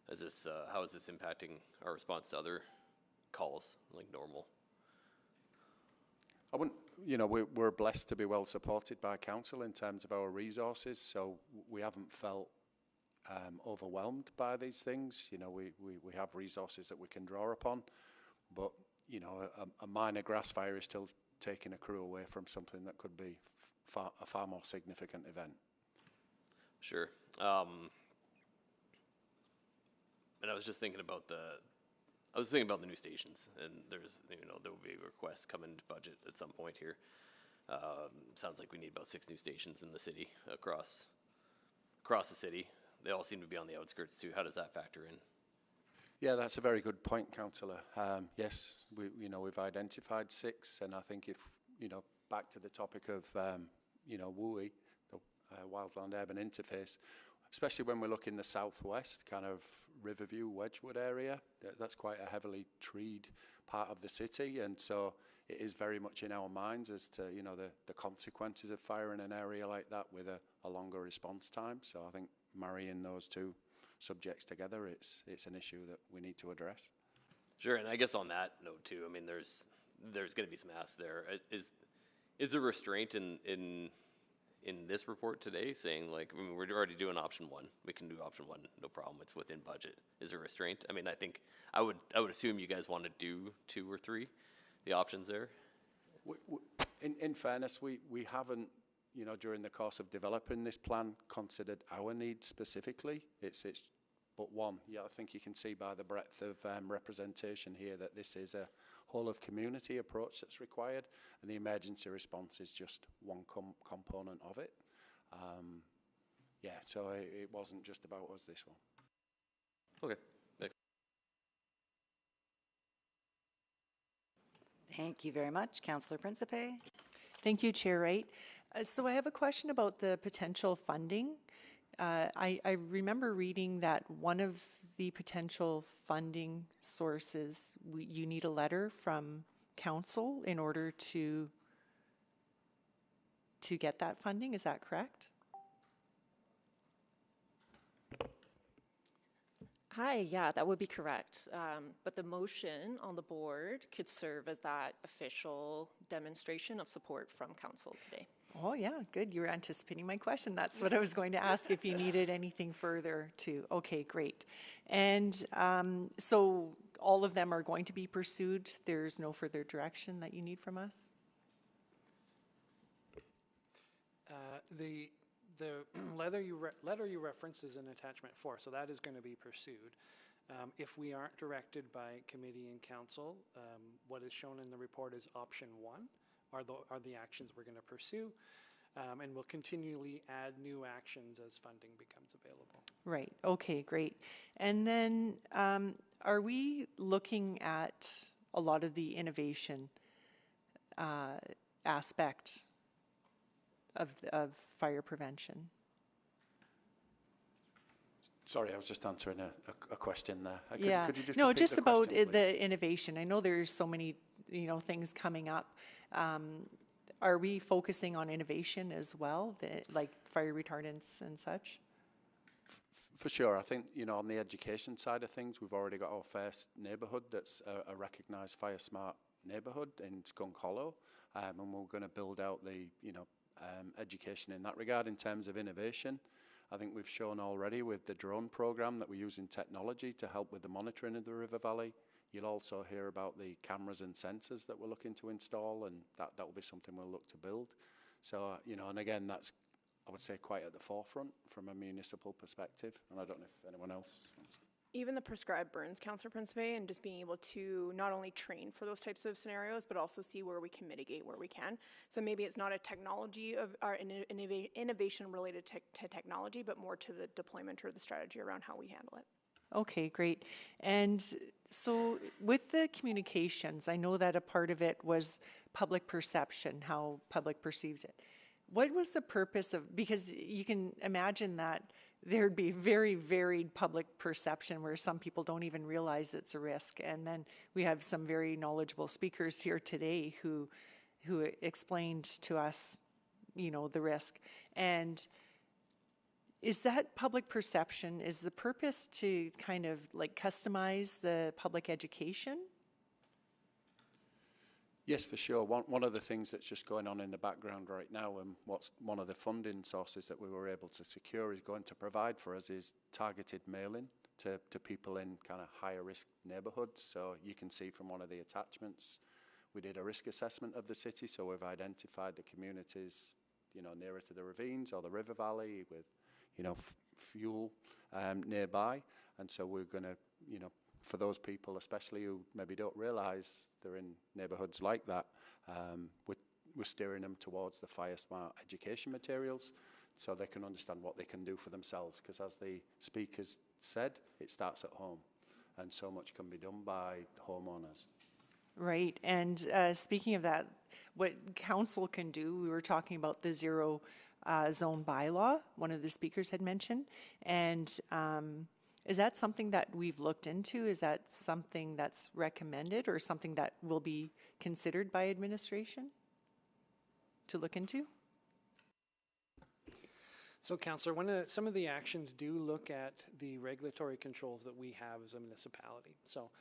How is this impacting our response to other calls, like normal? I wouldn't, we're blessed to be well supported by council in terms of our resources, so we haven't felt overwhelmed by these things. We have resources that we can draw upon, but a minor grass fire is still taking a crew away from something that could be a far more significant event. Sure. And I was just thinking about the new stations, and there's, there will be a request coming to budget at some point here. Sounds like we need about 6 new stations in the city across the city. They all seem to be on the outskirts too. How does that factor in? Yeah, that's a very good point, Councillor. Yes, we've identified 6, and I think if, back to the topic of, WUI, the Wildland Urban Interface, especially when we look in the southwest, kind of Riverview, Wedgwood area, that's quite a heavily treed part of the city, and so it is very much in our minds as to, the consequences of fire in an area like that with a longer response time. So I think marrying those two subjects together, it's an issue that we need to address. Sure, and I guess on that note too, I mean, there's going to be some asks there. Is there restraint in this report today saying, like, I mean, we're already doing option 1. We can do option 1, no problem. It's within budget. Is there restraint? I mean, I think I would assume you guys want to do 2 or 3, the options there. In fairness, we haven't, during the course of developing this plan, considered our needs specifically. It's but one. Yeah, I think you can see by the breadth of representation here that this is a whole of community approach that's required, and the emergency response is just one component of it. Yeah, so it wasn't just about us, this one. Okay, thanks. Thank you very much. Councillor Principe. Thank you, Chair Wright. So I have a question about the potential funding. I remember reading that one of the potential funding sources, you need a letter from council in order to get that funding. Is that correct? Hi, yeah, that would be correct. But the motion on the board could serve as that official demonstration of support from council today. Oh yeah, good. You were anticipating my question. That's what I was going to ask, if you needed anything further to. Okay, great. And so all of them are going to be pursued. There's no further direction that you need from us? The letter you referenced is in attachment 4, so that is going to be pursued. If we aren't directed by committee and council, what is shown in the report is option 1 are the actions we're going to pursue, and we'll continually add new actions as funding becomes available. Right. Okay, great. And then are we looking at a lot of the innovation aspect of fire prevention? Sorry, I was just answering a question there. Yeah. Could you just no, repeat just the about question, the innovation. I know there's so many, things coming up. Are we focusing on innovation as well, like fire retardants and such? For sure. I think, on the education side of things, we've already got our first neighbourhood that's a recognised fire smart neighbourhood in Skunk Hollow, and we're going to build out the, education in that regard. In terms of innovation, I think we've shown already with the drone program that we're using technology to help with the monitoring of the river valley. You'll also hear about the cameras and sensors that we're looking to install, and that will be something we'll look to build. So, and again, that's, I would say, quite at the forefront from a municipal perspective. And I don't know if anyone else wants to. Even the prescribed burns, Councillor Principe, and just being able to not only train for those types of scenarios, but also see where we can mitigate where we can. So maybe it's not a technology of our innovation related to technology, but more to the deployment or the strategy around how we handle it. Okay, great. And so with the communications, I know that a part of it was public perception, how public perceives it. What was the purpose of, because you can imagine that there'd be very varied public perception where some people don't even realize it's a risk. And then we have some very knowledgeable speakers here today who explained to us, the risk. And is that public perception, is the purpose to kind of like customize the public education? Yes, for sure. One of the things that's just going on in the background right now, and what's one of the funding sources that we were able to secure is going to provide for us is targeted mailing to people in kind of higher risk neighbourhoods. So you can see from one of the attachments, we did a risk assessment of the city. So we've identified the communities, nearer to the ravines or the river valley with, fuel nearby. And so we're going to, for those people, especially who maybe don't realise they're in neighbourhoods like that, we're steering them towards the Fire Smart education materials so they can understand what they can do for themselves. Because as the speakers said, it starts at home, and so much can be done by homeowners. Right, and speaking of that, what council can do, we were talking about the zero zone bylaw, one of the speakers had mentioned, and is that something that we've looked into? Is that something that's recommended or something that will be considered by administration to look into? So, Councillor, some of the actions do look at the regulatory controls that we have as a municipality. So,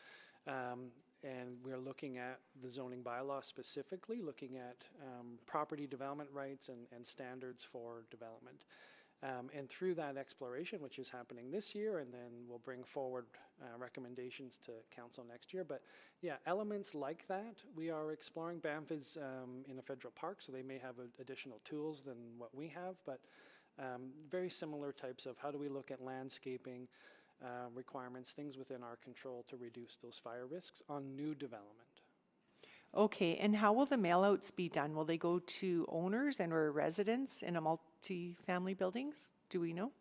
and we're looking at the zoning bylaw specifically, looking at property development rights and standards for development. And through that exploration, which is happening this year, and then we'll bring forward recommendations to council next year. But yeah, elements like that, we are exploring. Banff is in a federal park, so they may have additional tools than what we have, but very similar types of how do we look at landscaping requirements, things within our control to reduce those fire risks on new development. Okay, and how will the mailouts be done? Will they go to owners and or residents in a multi-family buildings? Do we know?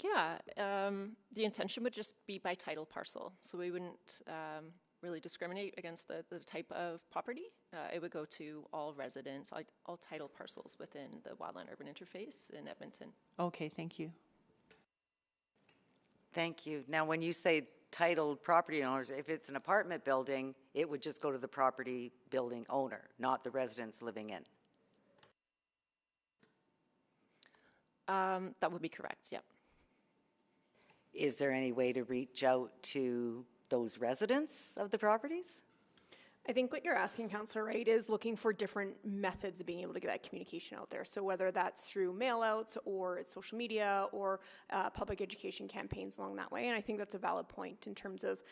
Yeah, the intention would just be by title parcel. So we wouldn't really discriminate against the type of property. It would go to all residents, all title parcels within the Wildland Urban Interface in Edmonton. Okay, thank you. Thank you. Now, when you say titled property owners, if it's an apartment building, it would just go to the property building owner, not the residents living in. That would be correct, yeah. Is there any way to reach out to those residents of the properties? I think what you're asking, Councillor, right, is looking for different methods of being able to get that communication out there. So whether that's through mail-outs or it's social media or public education campaigns along that way. And I think that's a valid point in terms of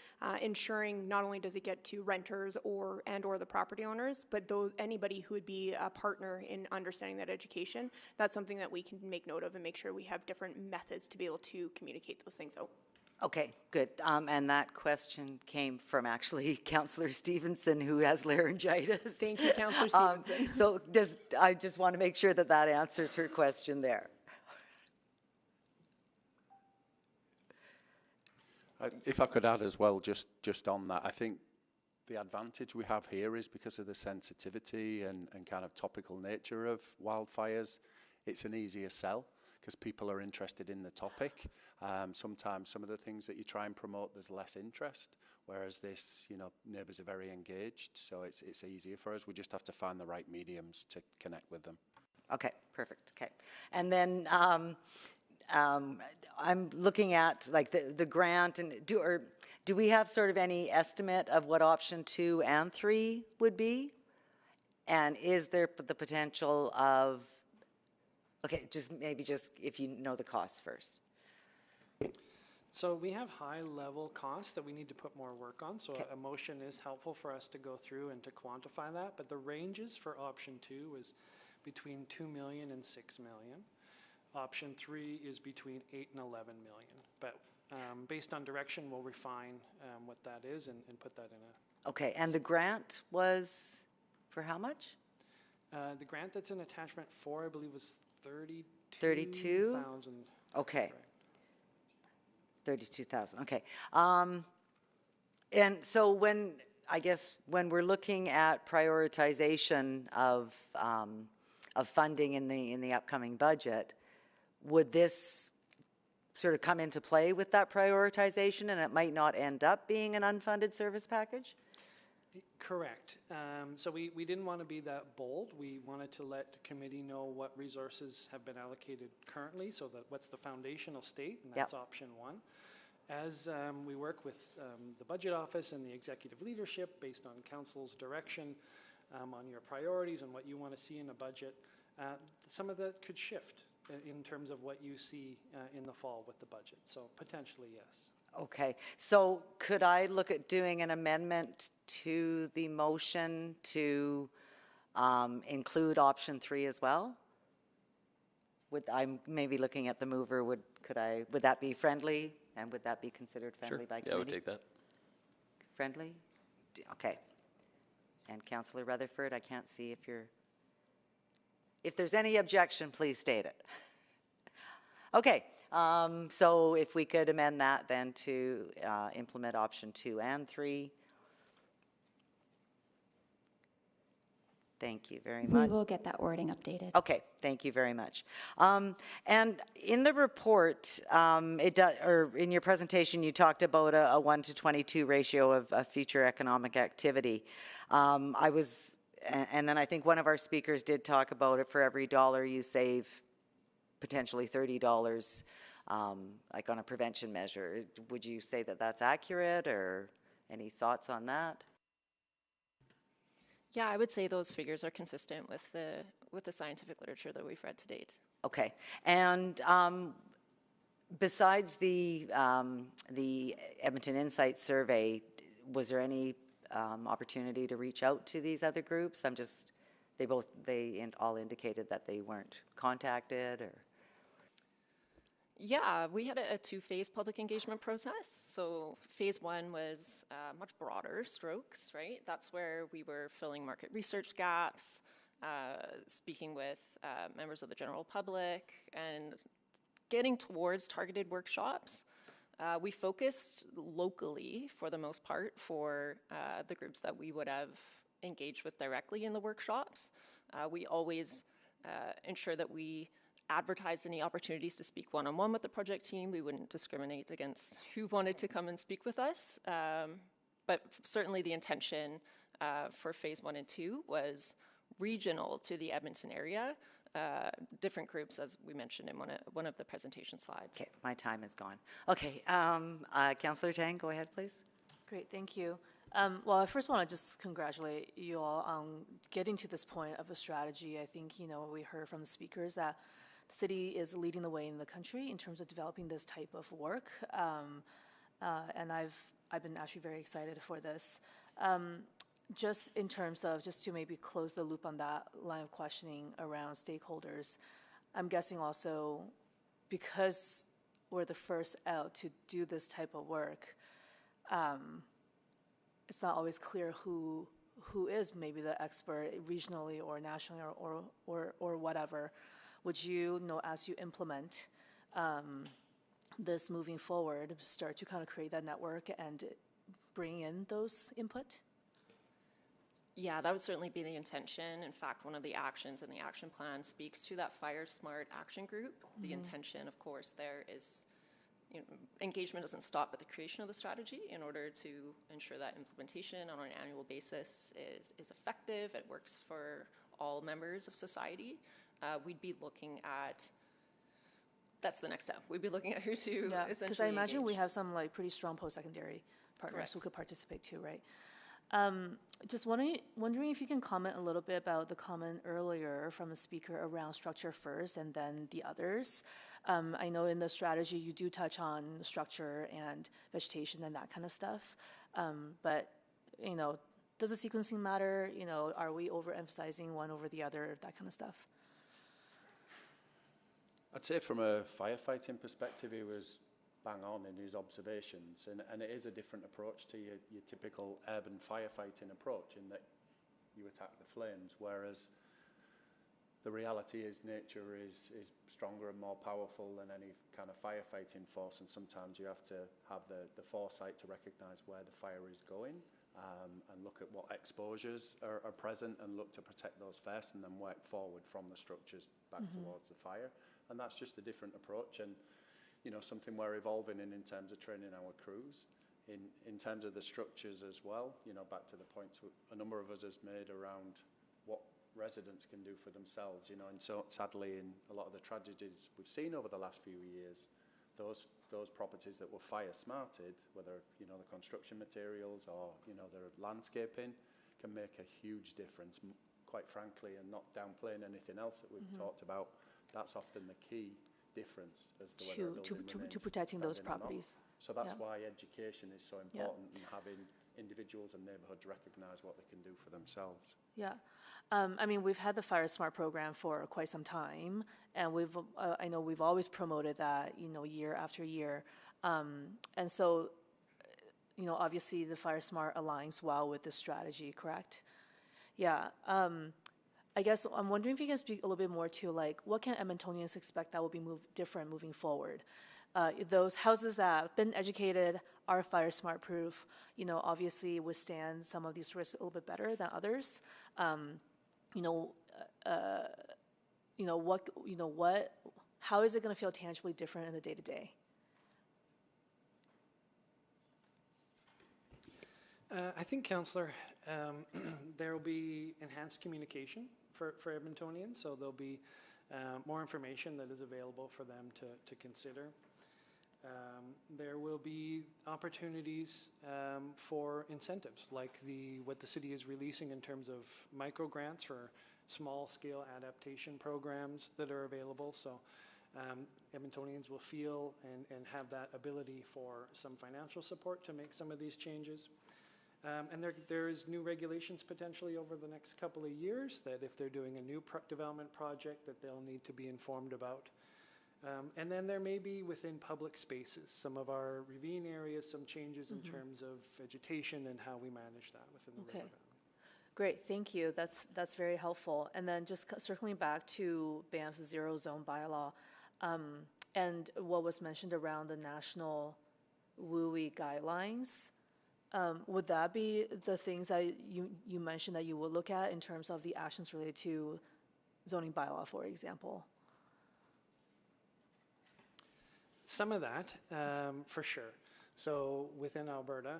ensuring not only does it get to renters or the property owners, but anybody who would be a partner in understanding that education. That's something that we can make note of and make sure we have different methods to be able to communicate those things out. Okay, good. And that question came from actually Councillor Stevenson, who has laryngitis. Thank you, Councillor Stevenson. So I just want to make sure that that answers her question there. If I could add as well, just on that, I think the advantage we have here is because of the sensitivity and kind of topical nature of wildfires, it's an easier sell, because people are interested in the topic. Sometimes some of the things that you try and promote, there's less interest, whereas this, neighbours are very engaged, so it's easier for us. We just have to find the right mediums to connect with them. Okay, perfect. Okay. And then I'm looking at like the grant, and Do we have sort of any estimate of what option 2 and 3 would be? And is there the potential of, okay, maybe if you know the costs first. So we have high-level costs that we need to put more work on, so Okay. a motion is helpful for us to go through and to quantify that, but the ranges for option 2 is between 2 million and 6 million. Option 3 is between 8 and 11 million, but based on direction, we'll refine what that is and put that in a... Okay, and the grant was for how much? The grant that's in attachment 4, I believe, was 32? 32,000. Okay. Correct. 32,000, okay. And so when we're looking at prioritization of funding in the upcoming budget, would this sort of come into play with that prioritization and it might not end up being an unfunded service package? Correct. So we didn't want to be that bold. We wanted to let the committee know what resources have been allocated currently, so that what's the foundational state, and that's option 1. As we work with the budget office and the executive leadership based on council's direction on your priorities and what you want to see in a budget, some of that could shift in terms of what you see in the fall with the budget. So potentially, yes. Okay, so could I look at doing an amendment to the motion to include option 3 as well? I'm maybe looking at the mover, would that be friendly, and would that be considered friendly by committee? Yeah, I would take that. Friendly? Okay. And Councillor Rutherford, I can't see if there's any objection, please state it. Okay. So if we could amend that then to implement option 2 and 3. Thank you very much. We will get that wording updated. Okay, thank you very much. And in the report, or in your presentation, you talked about a 1 to 22 ratio of future economic activity. And then I think one of our speakers did talk about it. For every dollar you save, potentially $30, like on a prevention measure. Would you say that that's accurate, or any thoughts on that? Yeah, I would say those figures are consistent with the scientific literature that we've read to date. Okay, and besides the Edmonton Insight Survey, was there any opportunity to reach out to these other groups? They all indicated that they weren't contacted, or? Yeah, we had a 2-phase public engagement process. So phase 1 was much broader strokes, right? That's where we were filling market research gaps, speaking with members of the general public, and getting towards targeted workshops. We focused locally, for the most part, for the groups that we would have engaged with directly in the workshops. We always ensure that we advertised any opportunities to speak one-on-one with the project team. We wouldn't discriminate against who wanted to come and speak with us. But certainly the intention for phase 1 and 2 was regional to the Edmonton area, different groups, as we mentioned in one of the presentation slides. Okay, my time is gone. Okay, Councillor Tang, go ahead, please. Great, thank you. Well, I first want to just congratulate you all on getting to this point of a strategy. I think, we heard from the speakers that the city is leading the way in the country in terms of developing this type of work. And I've been actually very excited for this. Just in terms of, just to maybe close the loop on that line of questioning around stakeholders, I'm guessing also because we're the first out to do this type of work, it's not always clear who is maybe the expert regionally or nationally or whatever. Would you, as you implement this moving forward, start to kind of create that network and bring in those input? Yeah, that would certainly be the intention. In fact, one of the actions in the action plan speaks to that Fire Smart Action Group. Mm-hmm. The intention, of course, there is engagement doesn't stop at the creation of the strategy. In order to ensure that implementation on an annual basis is effective, it works for all members of society. We'd be looking at that's the next step. We'd be looking at who to Yeah, essentially because I imagine we engage. have some like pretty strong post-secondary partners who Correct. could participate too, right? Just wondering if you can comment a little bit about the comment earlier from a speaker around structure first and then the others. I know in the strategy you do touch on structure and vegetation and that kind of stuff, but you know, does the sequencing matter? You know, are we overemphasizing one over the other? That kind of stuff. I'd say from a firefighting perspective, he was bang on in his observations, and it is a different approach to your typical urban firefighting approach in that you attack the flames, whereas the reality is nature is stronger and more powerful than any kind of firefighting force, and sometimes you have to have the foresight to recognise where the fire is going, and look at what exposures are present and look to protect those first and then work forward from the structures back towards the fire. And that's just a different approach, and you know, something we're evolving in terms of training our crews, in terms of the structures as well. You know, back to the points a number of us has made around what residents can do for themselves. You know, and so sadly, in a lot of the tragedies we've seen over the last few years, those properties that were fire smarted, whether you know the construction materials or you know their landscaping, can make a huge difference. Quite frankly, and not downplaying anything else that we've talked about, that's often the key difference as to whether a building remains to protecting those standing or not. properties. So that's Yeah. why education is so important, and having individuals and neighbourhoods recognise what they can do for themselves. Yeah. I mean, we've had the Fire Smart program for quite some time, and I know we've always promoted that, you know, year after year. And so, you know, obviously the Fire Smart aligns well with this strategy, correct? Yeah. I guess I'm wondering if you can speak a little bit more to like, what can Edmontonians expect that will be different moving forward? Those houses that have been educated, are fire smart proof, you know, obviously withstand some of these risks a little bit better than others. How is it going to feel tangibly different in the day to day? I think, Councillor, there will be enhanced communication for Edmontonians, so there'll be more information that is available for them to consider. There will be opportunities for incentives, like what the city is releasing in terms of micro grants for small-scale adaptation programs that are available. So Edmontonians will feel and have that ability for some financial support to make some of these changes. And there is new regulations potentially over the next couple of years that if they're doing a new development project that they'll need to be informed about. And then there may be within public spaces, some of our ravine areas, some changes in terms of vegetation and how we manage that within the river valley. Great, thank you. That's very helpful. And then just circling back to Banff's zero zone bylaw, and what was mentioned around the national WUI guidelines. Would that be the things that you mentioned that you would look at in terms of the actions related to zoning bylaw, for example? Some of that, for sure. So within Alberta,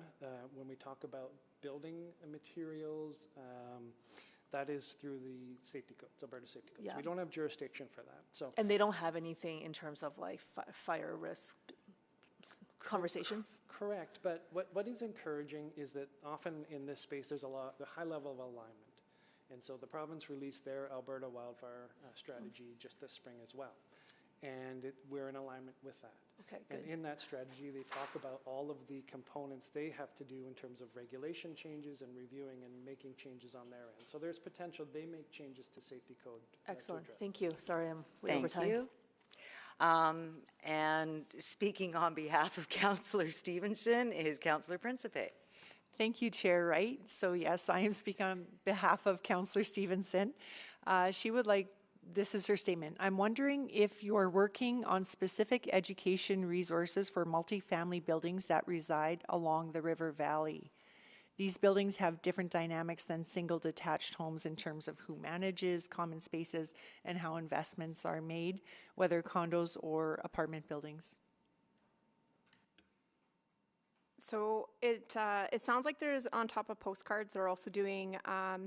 when we talk about building materials, that is through the safety codes, Alberta safety codes. Yeah. We don't have jurisdiction for that. So And they don't have anything in terms of like fire risk conversations? correct, but what is encouraging is that often in this space there's the high level of alignment. And so the province released their Alberta wildfire strategy just this spring as well. And we're in alignment with that. Okay, good. And in that strategy, they talk about all of the components they have to do in terms of regulation changes and reviewing and making changes on their end. So there's potential they make changes to safety code. Excellent, thank you. Sorry, I'm way over time. Thank you. And speaking on behalf of Councillor Stevenson is Councillor Principe. Thank you, Chair Wright. So yes, I am speaking on behalf of Councillor Stevenson. This is her statement. I'm wondering if you're working on specific education resources for multifamily buildings that reside along the river valley. These buildings have different dynamics than single detached homes in terms of who manages common spaces and how investments are made, whether condos or apartment buildings. So it sounds like there's, on top of postcards, they're also doing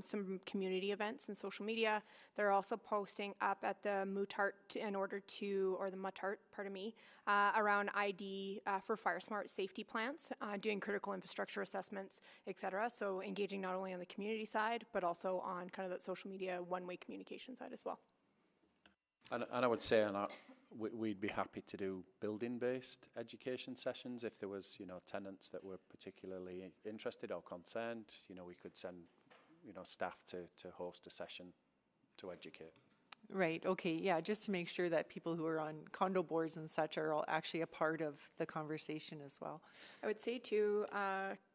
some community events and social media. They're also posting up at the Mutart or the Mutart, pardon me, around ID for fire smart safety plans, doing critical infrastructure assessments, et cetera. So engaging not only on the community side, but also on kind of that social media one-way communication side as well. And I would say on that, we'd be happy to do building-based education sessions if there was, tenants that were particularly interested or concerned. We could send, staff to host a session to educate. Right, okay, yeah, just to make sure that people who are on condo boards and such are all actually a part of the conversation as well. I would say too,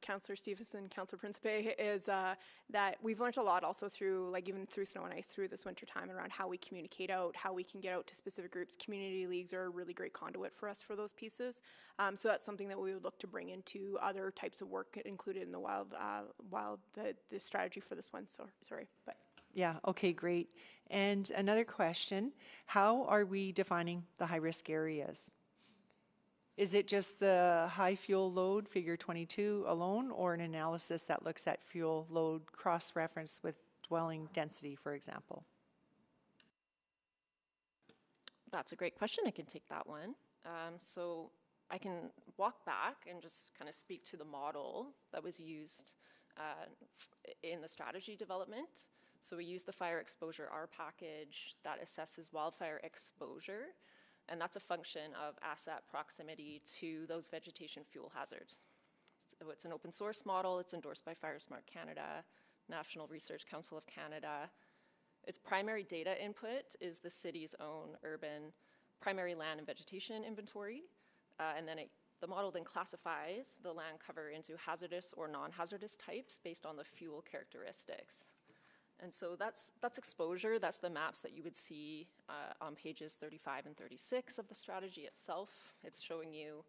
Councillor Stevenson, Councillor Principe, is that we've learned a lot also through, even through snow and ice through this winter time around how we communicate out, how we can get out to specific groups. Community leagues are a really great conduit for us for those pieces. So that's something that we would look to bring into other types of work included in the the strategy for this one. So sorry, but. Yeah, okay, great. And another question, how are we defining the high-risk areas? Is it just the high fuel load, figure 22 alone, or an analysis that looks at fuel load cross-reference with dwelling density, for example? That's a great question. I can take that one. So I can walk back and just kind of speak to the model that was used in the strategy development. So we use the fire exposure R package that assesses wildfire exposure, and that's a function of asset proximity to those vegetation fuel hazards. So it's an open source model. It's endorsed by Fire Smart Canada, National Research Council of Canada. Its primary data input is the city's own urban primary land and vegetation inventory, and then the model then classifies the land cover into hazardous or non-hazardous types based on the fuel characteristics. And so that's exposure. That's the maps that you would see on pages 35 and 36 of the strategy itself. It's showing you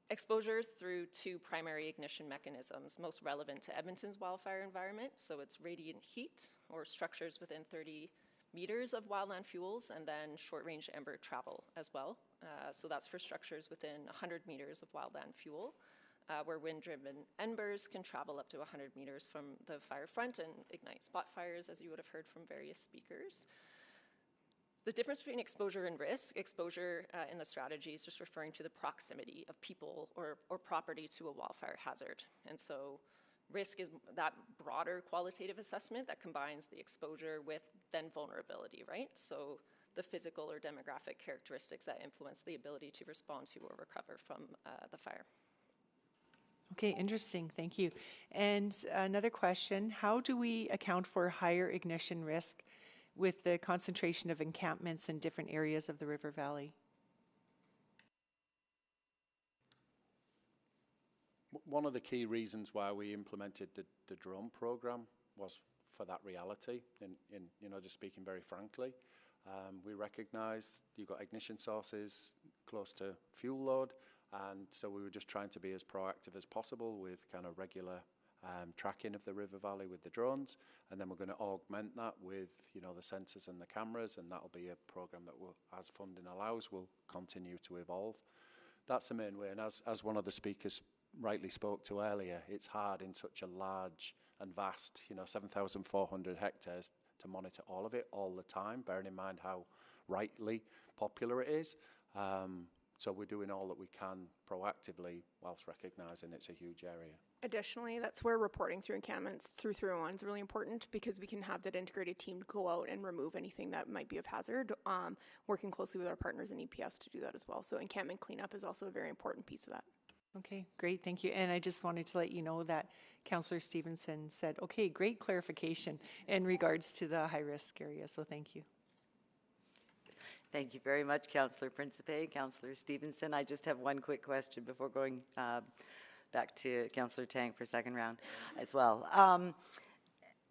exposure through two primary ignition mechanisms, most relevant to Edmonton's wildfire environment. So it's radiant heat, or structures within 30 meters of wildland fuels, and then short-range ember travel as well. So that's for structures within 100 meters of wildland fuel. Where wind-driven embers can travel up to 100 meters from the fire front and ignite spot fires, as you would have heard from various speakers. The difference between exposure and risk, exposure in the strategy is just referring to the proximity of people or property to a wildfire hazard. And so risk is that broader qualitative assessment that combines the exposure with then vulnerability, right? So the physical or demographic characteristics that influence the ability to respond to or recover from the fire. Okay, interesting, thank you. And another question, how do we account for higher ignition risk with the concentration of encampments in different areas of the river valley? One of the key reasons why we implemented the drone program was for that reality, in just speaking very frankly. We recognize you've got ignition sources close to fuel load, and so we were just trying to be as proactive as possible with kind of regular tracking of the river valley with the drones, and then we're going to augment that with the sensors and the cameras, and that'll be a program that will, as funding allows, will continue to evolve. That's the main way, and as one of the speakers rightly spoke to earlier, it's hard in such a large and vast, 7,400 hectares to monitor all of it all the time, bearing in mind how rightly popular it is. So we're doing all that we can proactively whilst recognising it's a huge area. Additionally, that's where reporting through encampments through 301 is really important, because we can have that integrated team to go out and remove anything that might be of hazard, working closely with our partners in EPS to do that as well. So encampment cleanup is also a very important piece of that. Okay, great, thank you. And I just wanted to let you know that Councillor Stevenson said, okay, great clarification in regards to the high-risk area, so thank you. Thank you very much, Councillor Principe, Councillor Stevenson. I just have one quick question before going back to Councillor Tang for second round as well.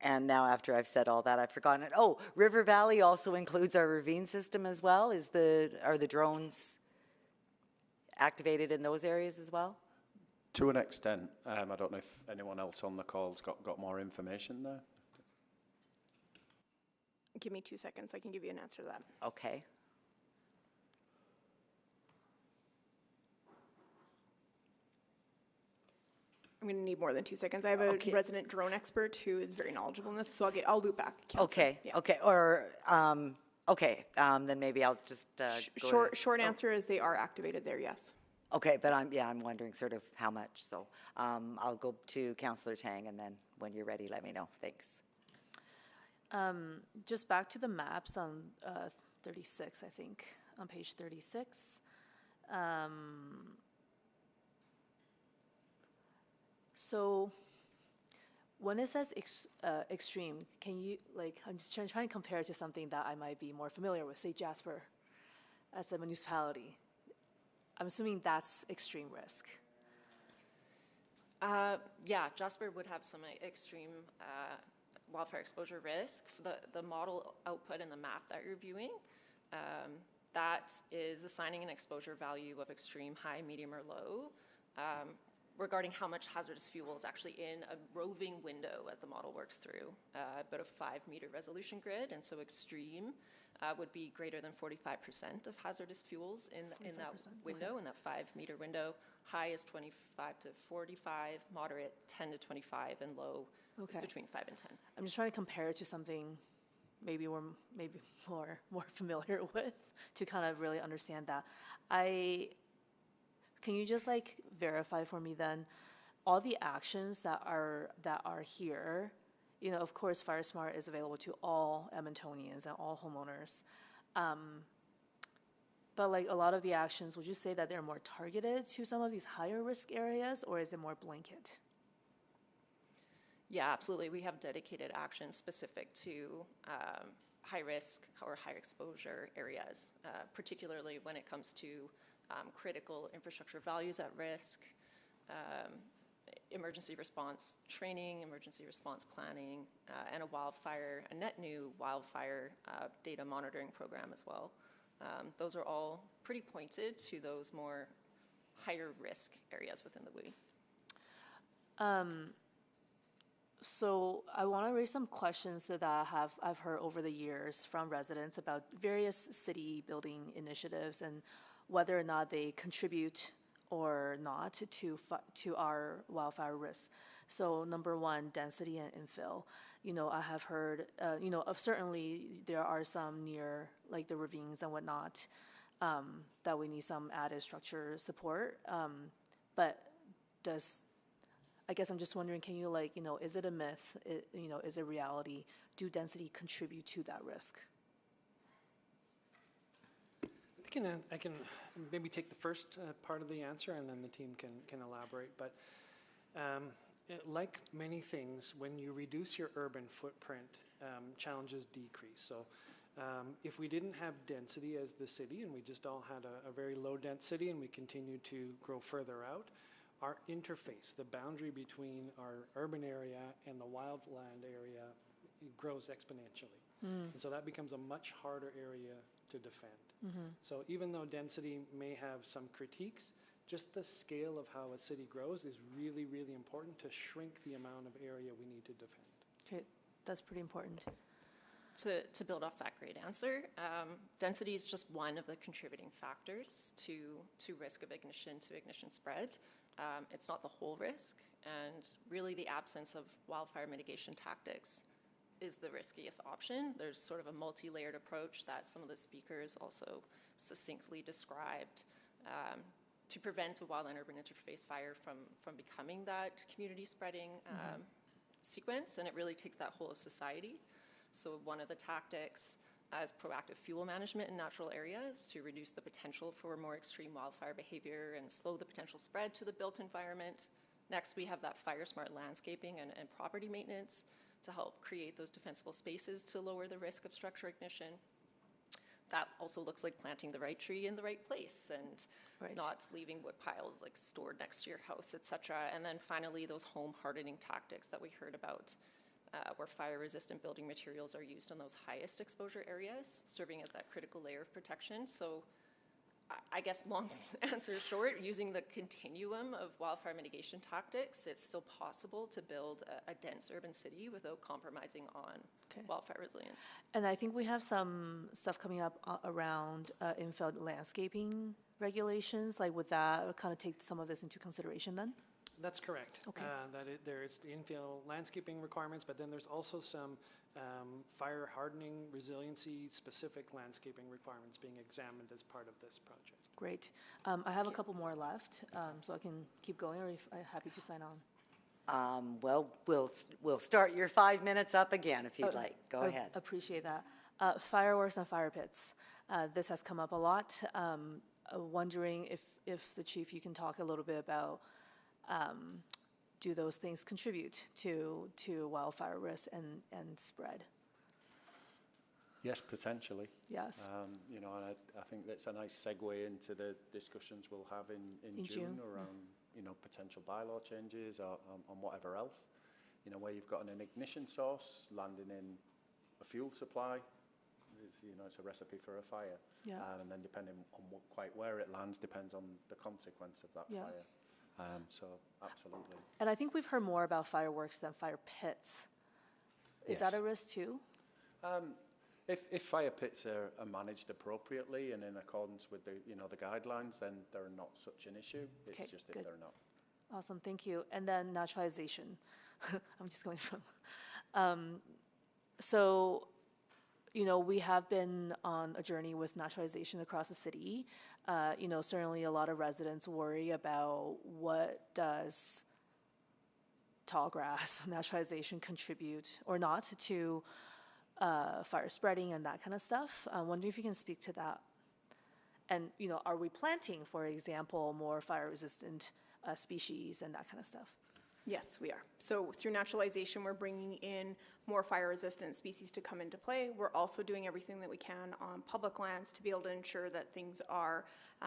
And now after I've said all that, I've forgotten it. Oh, River Valley also includes our ravine system as well. Are the drones activated in those areas as well? To an extent. I don't know if anyone else on the call's got more information there. Give me 2 seconds. I can give you an answer to that. Okay. I'm going to need more than 2 seconds. I have a Okay. resident drone expert who is very knowledgeable in this, so I'll loop back. Counselor. Okay, Yeah. okay, or, then maybe I'll just, go ahead. Short answer is they are activated there, yes. Okay, but I'm wondering sort of how much, so, I'll go to Councillor Tang, and then when you're ready, let me know, thanks. Just back to the maps on 36, I think, on page 36. So when it says extreme, can you, like, I'm just trying to compare it to something that I might be more familiar with, say Jasper as a municipality. I'm assuming that's extreme risk. Yeah, Jasper would have some extreme wildfire exposure risk. The model output in the map that you're viewing, that is assigning an exposure value of extreme, high, medium, or low regarding how much hazardous fuel is actually in a roving window as the model works through, about a 5-meter resolution grid. And so extreme would be greater than 45% of hazardous fuels in that window, in that 5-meter window. High is 25 to 45, moderate 10 to 25, and low is between 5 and 10. I'm just trying to compare it to something maybe we're more familiar with to kind of really understand that. Can you just like verify for me then all the actions that are here? You know, of course, Fire Smart is available to all Edmontonians and all homeowners. But like a lot of the actions, would you say that they're more targeted to some of these higher risk areas, or is it more blanket? Yeah, absolutely. We have dedicated actions specific to high risk or high exposure areas, particularly when it comes to critical infrastructure values at risk, emergency response training, emergency response planning, and a net new wildfire data monitoring program as well. Those are all pretty pointed to those more higher risk areas within the WUI. So I want to raise some questions that I've heard over the years from residents about various city building initiatives and whether or not they contribute or not to our wildfire risks. So number one, density and infill. You know, I have heard, certainly there are some near like the ravines and whatnot that we need some added structure support. But I guess I'm just wondering, can you is it a myth? Is it reality? Do density contribute to that risk? I can maybe take the first part of the answer, and then the team can elaborate. But like many things, when you reduce your urban footprint, challenges decrease. So if we didn't have density as the city, and we just all had a very low density, and we continue to grow further out, our interface, the boundary between our urban area and the wildland area, grows exponentially. And so that becomes a much harder area to defend. So even though density may have some critiques, just the scale of how a city grows is really, really important to shrink the amount of area we need to defend. Okay, that's pretty important. To build off that great answer, density is just one of the contributing factors to risk of ignition, to ignition spread. It's not the whole risk, and really the absence of wildfire mitigation tactics is the riskiest option. There's sort of a multi-layered approach that some of the speakers also succinctly described to prevent a wildland-urban interface fire from becoming that community spreading sequence, and it really takes that whole of society. So one of the tactics is proactive fuel management in natural areas to reduce the potential for more extreme wildfire behavior and slow the potential spread to the built environment. Next, we have that fire-smart landscaping and property maintenance to help create those defensible spaces to lower the risk of structure ignition. That also looks like planting the right tree in the right place and not leaving wood piles like stored next to your house, etc. And then finally, those home hardening tactics that we heard about, where fire-resistant building materials are used in those highest exposure areas, serving as that critical layer of protection. So I guess long answer short, using the continuum of wildfire mitigation tactics, it's still possible to build a dense urban city without compromising on wildfire resilience. And I think we have some stuff coming up around infill landscaping regulations. Like, would that kind of take some of this into consideration then? That's correct. Okay. There's the infill landscaping requirements, but then there's also some fire hardening, resiliency specific landscaping requirements being examined as part of this project. Great. I have a couple more left, so I can keep going, or if I'm happy to sign on. Well, we'll start your 5 minutes up again if you'd like. Go ahead. Appreciate that. Fireworks and fire pits. This has come up a lot. Wondering if the chief, you can talk a little bit about do those things contribute to wildfire risk and spread? Yes, potentially. Yes. You know, and I think that's a nice segue into the discussions we'll have in June around, you know, potential bylaw changes or on whatever else. You know, where you've got an ignition source landing in a fuel supply, you know, it's a recipe for a fire. Yeah. And then depending on quite where it lands depends on the consequence of that fire. So absolutely. And I think we've heard more about fireworks than fire pits. Is that a risk too? If fire pits are managed appropriately and in accordance with the, you know, the guidelines, then they're not such an issue. It's just if they're not. Awesome, thank you. And then naturalization. I'm just going from. So, you know, we have been on a journey with naturalization across the city. You know, certainly a lot of residents worry about what does tall grass naturalization contribute or not to fire spreading and that kind of stuff. I'm wondering if you can speak to that. And, you know, are we planting, for example, more fire-resistant species and that kind of stuff? Yes, we are. So through naturalization, we're bringing in more fire-resistant species to come into play. We're also doing everything that we can on public lands to be able to ensure that things are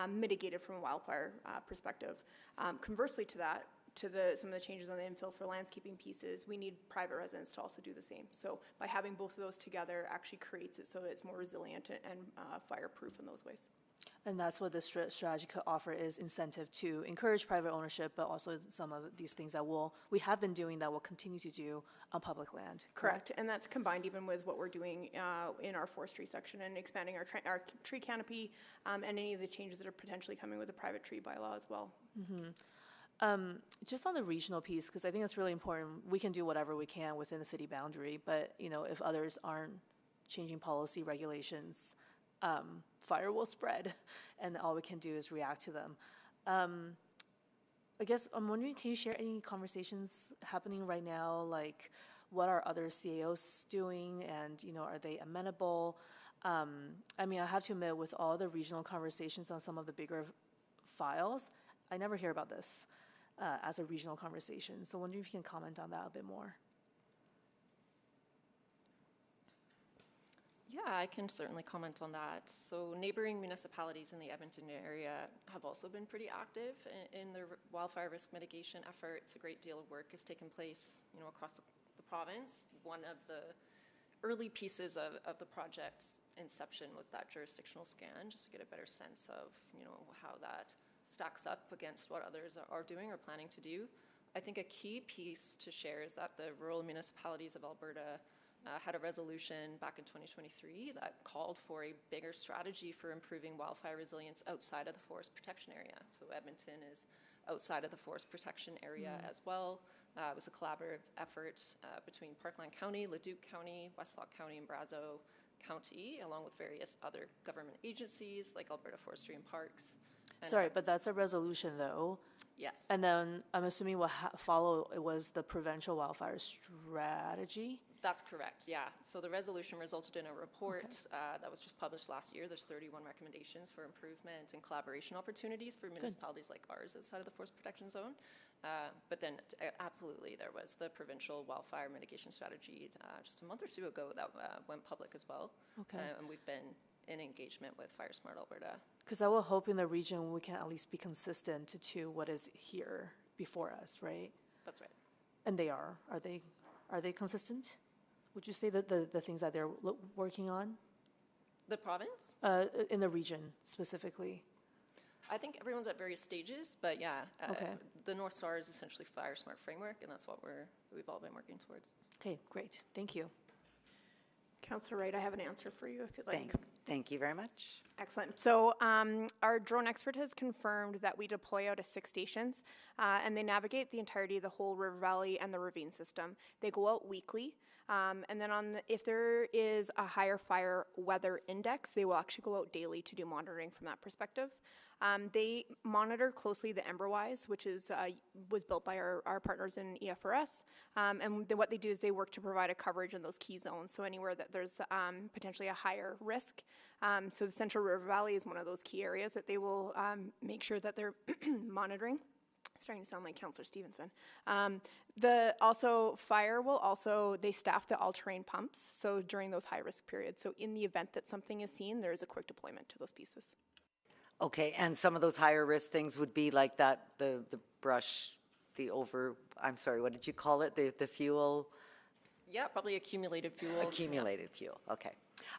mitigated from a wildfire perspective. Conversely to that, some of the changes on the infill for landscaping pieces, we need private residents to also do the same. So by having both of those together actually creates it so it's more resilient and fireproof in those ways. And that's what this strategy could offer, is incentive to encourage private ownership, but also some of these things that we have been doing that we'll continue to do on public land. Correct, and that's combined even with what we're doing in our forestry section and expanding our tree canopy and any of the changes that are potentially coming with the private tree bylaw as well. Just on the regional piece, because I think it's really important, we can do whatever we can within the city boundary, but, you know, if others aren't changing policy regulations, fire will spread, and all we can do is react to them. I guess I'm wondering, can you share any conversations happening right now? Like, what are other CAOs doing, and, you know, are they amenable? I mean, I have to admit, with all the regional conversations on some of the bigger files, I never hear about this as a regional conversation. So wondering if you can comment on that a bit more. Yeah, I can certainly comment on that. So neighboring municipalities in the Edmonton area have also been pretty active in their wildfire risk mitigation efforts. A great deal of work has taken place, you know, across the province. One of the early pieces of the project's inception was that jurisdictional scan, just to get a better sense of, you know, how that stacks up against what others are doing or planning to do. I think a key piece to share is that the rural municipalities of Alberta had a resolution back in 2023 that called for a bigger strategy for improving wildfire resilience outside of the forest protection area. So Edmonton is outside of the forest protection area as well. It was a collaborative effort between Parkland County, Leduc County, Westlock County, and Brazeau County, along with various other government agencies like Alberta Forestry and Parks. And Sorry, but that's a resolution, though. Yes. And then I'm assuming what followed was the provincial wildfire strategy. That's correct, yeah. So the resolution resulted in a report that was just published last year. There's 31 recommendations for improvement and collaboration opportunities for municipalities like ours outside of the forest protection zone. But then absolutely there was the provincial wildfire mitigation strategy just a month or two ago that went public as well. Okay. And we've been in engagement with Fire Smart Alberta. Because I will hope in the region we can at least be consistent to what is here before us, right? That's right. And they are. Are they consistent? Would you say that the things that they're working on? The province? In the region specifically. I think everyone's at various stages, but yeah, the North Star is essentially Fire Smart Framework, and that's what we've all been working towards. Okay, great. Thank you. Councillor Wright, I have an answer for you if you'd like. Thank you very much. Excellent. So our drone expert has confirmed that we deploy out of 6 stations, and they navigate the entirety of the whole river valley and the ravine system. They go out weekly, and then if there is a higher fire weather index, they will actually go out daily to do monitoring from that perspective. They monitor closely the Emberwise, which was built by our partners in EFRS. And what they do is they work to provide a coverage in those key zones. So anywhere that there's potentially a higher risk. So the Central River Valley is one of those key areas that they will make sure that they're monitoring. Starting to sound like Councillor Stevenson. Fire will also, they staff the all-terrain pumps, so during those high-risk periods. So in the event that something is seen, there is a quick deployment to those pieces. Okay, and some of those higher risk things would be like that, the brush, I'm sorry, what did you call it? The fuel? Yeah, probably accumulated fuels. Accumulated fuel, okay.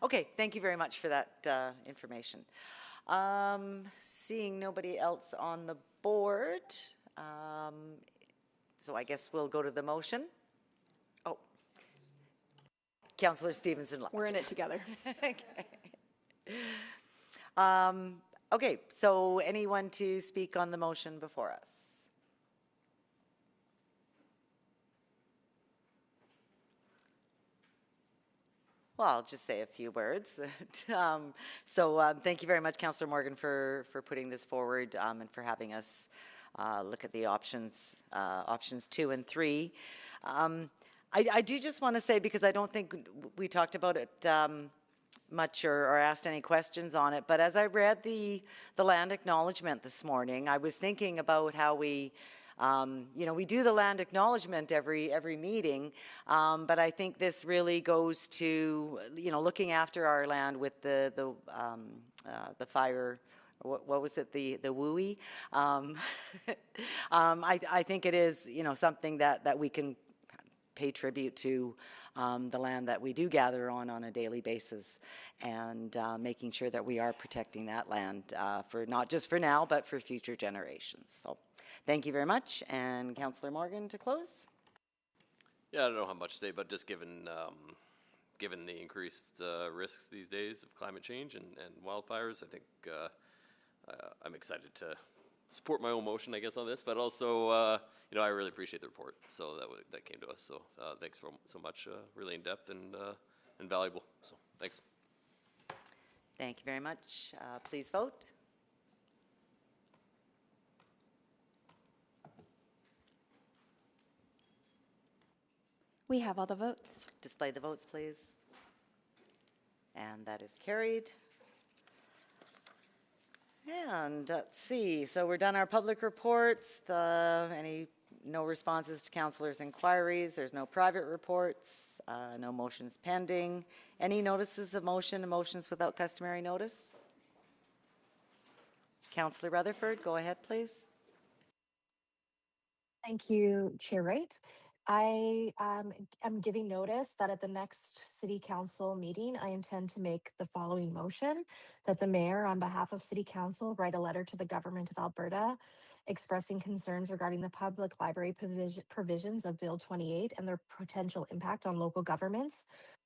Okay, thank you very much for that information. Seeing nobody else on the board, so I guess we'll go to the motion. Oh, Councillor Stevenson left. We're in it together. Okay. Okay, so anyone to speak on the motion before us? Well, I'll just say a few words. Thank you very much, Councillor Morgan, for putting this forward and for having us look at the options 2 and 3. I do just want to say, because I don't think we talked about it much or asked any questions on it, but as I read the land acknowledgement this morning, I was thinking about how we we do the land acknowledgement every meeting, but I think this really goes to looking after our land with the fire. What was it? The WUI. I think it is something that we can pay tribute to the land that we do gather on a daily basis, and making sure that we are protecting that land for not just for now, but for future generations. So thank you very much. And Councillor Morgan to close. Yeah, I don't know how much to say, but just given the increased risks these days of climate change and wildfires, I think I'm excited to support my own motion, I guess, on this, but also, I really appreciate the report. So that came to us. So thanks so much. Really in depth and valuable. So thanks. Thank you very much. Please vote. We have all the votes. Display the votes, please. And that is carried. And let's see, so we're done our public reports. No responses to councillors' inquiries. There's no private reports. No motions pending. Any notices of motion and motions without customary notice? Councillor Rutherford, go ahead, please. Thank you, Chair Wright. I am giving notice that at the next City Council meeting, I intend to make the following motion: that the Mayor, on behalf of City Council, write a letter to the Government of Alberta expressing concerns regarding the public library provisions of Bill 28 and their potential impact on local governments,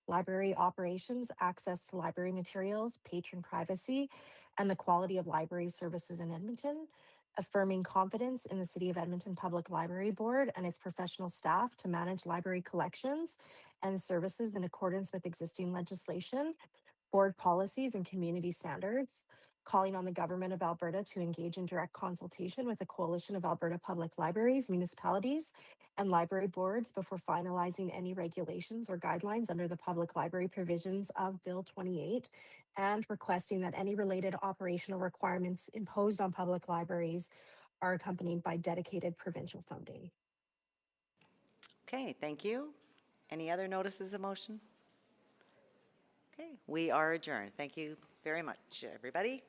library operations, access to library materials, patron privacy, and the quality of library services in Edmonton, affirming confidence in the City of Edmonton Public Library Board and its professional staff to manage library collections and services in accordance with existing legislation, board policies, and community standards, calling on the Government of Alberta to engage in direct consultation with a coalition of Alberta public libraries, municipalities, and library boards before finalizing any regulations or guidelines under the public library provisions of Bill 28, and requesting that any related operational requirements imposed on public libraries are accompanied by dedicated provincial funding. Okay, thank you. Any other notices of motion? Okay, we are adjourned. Thank you very much, everybody.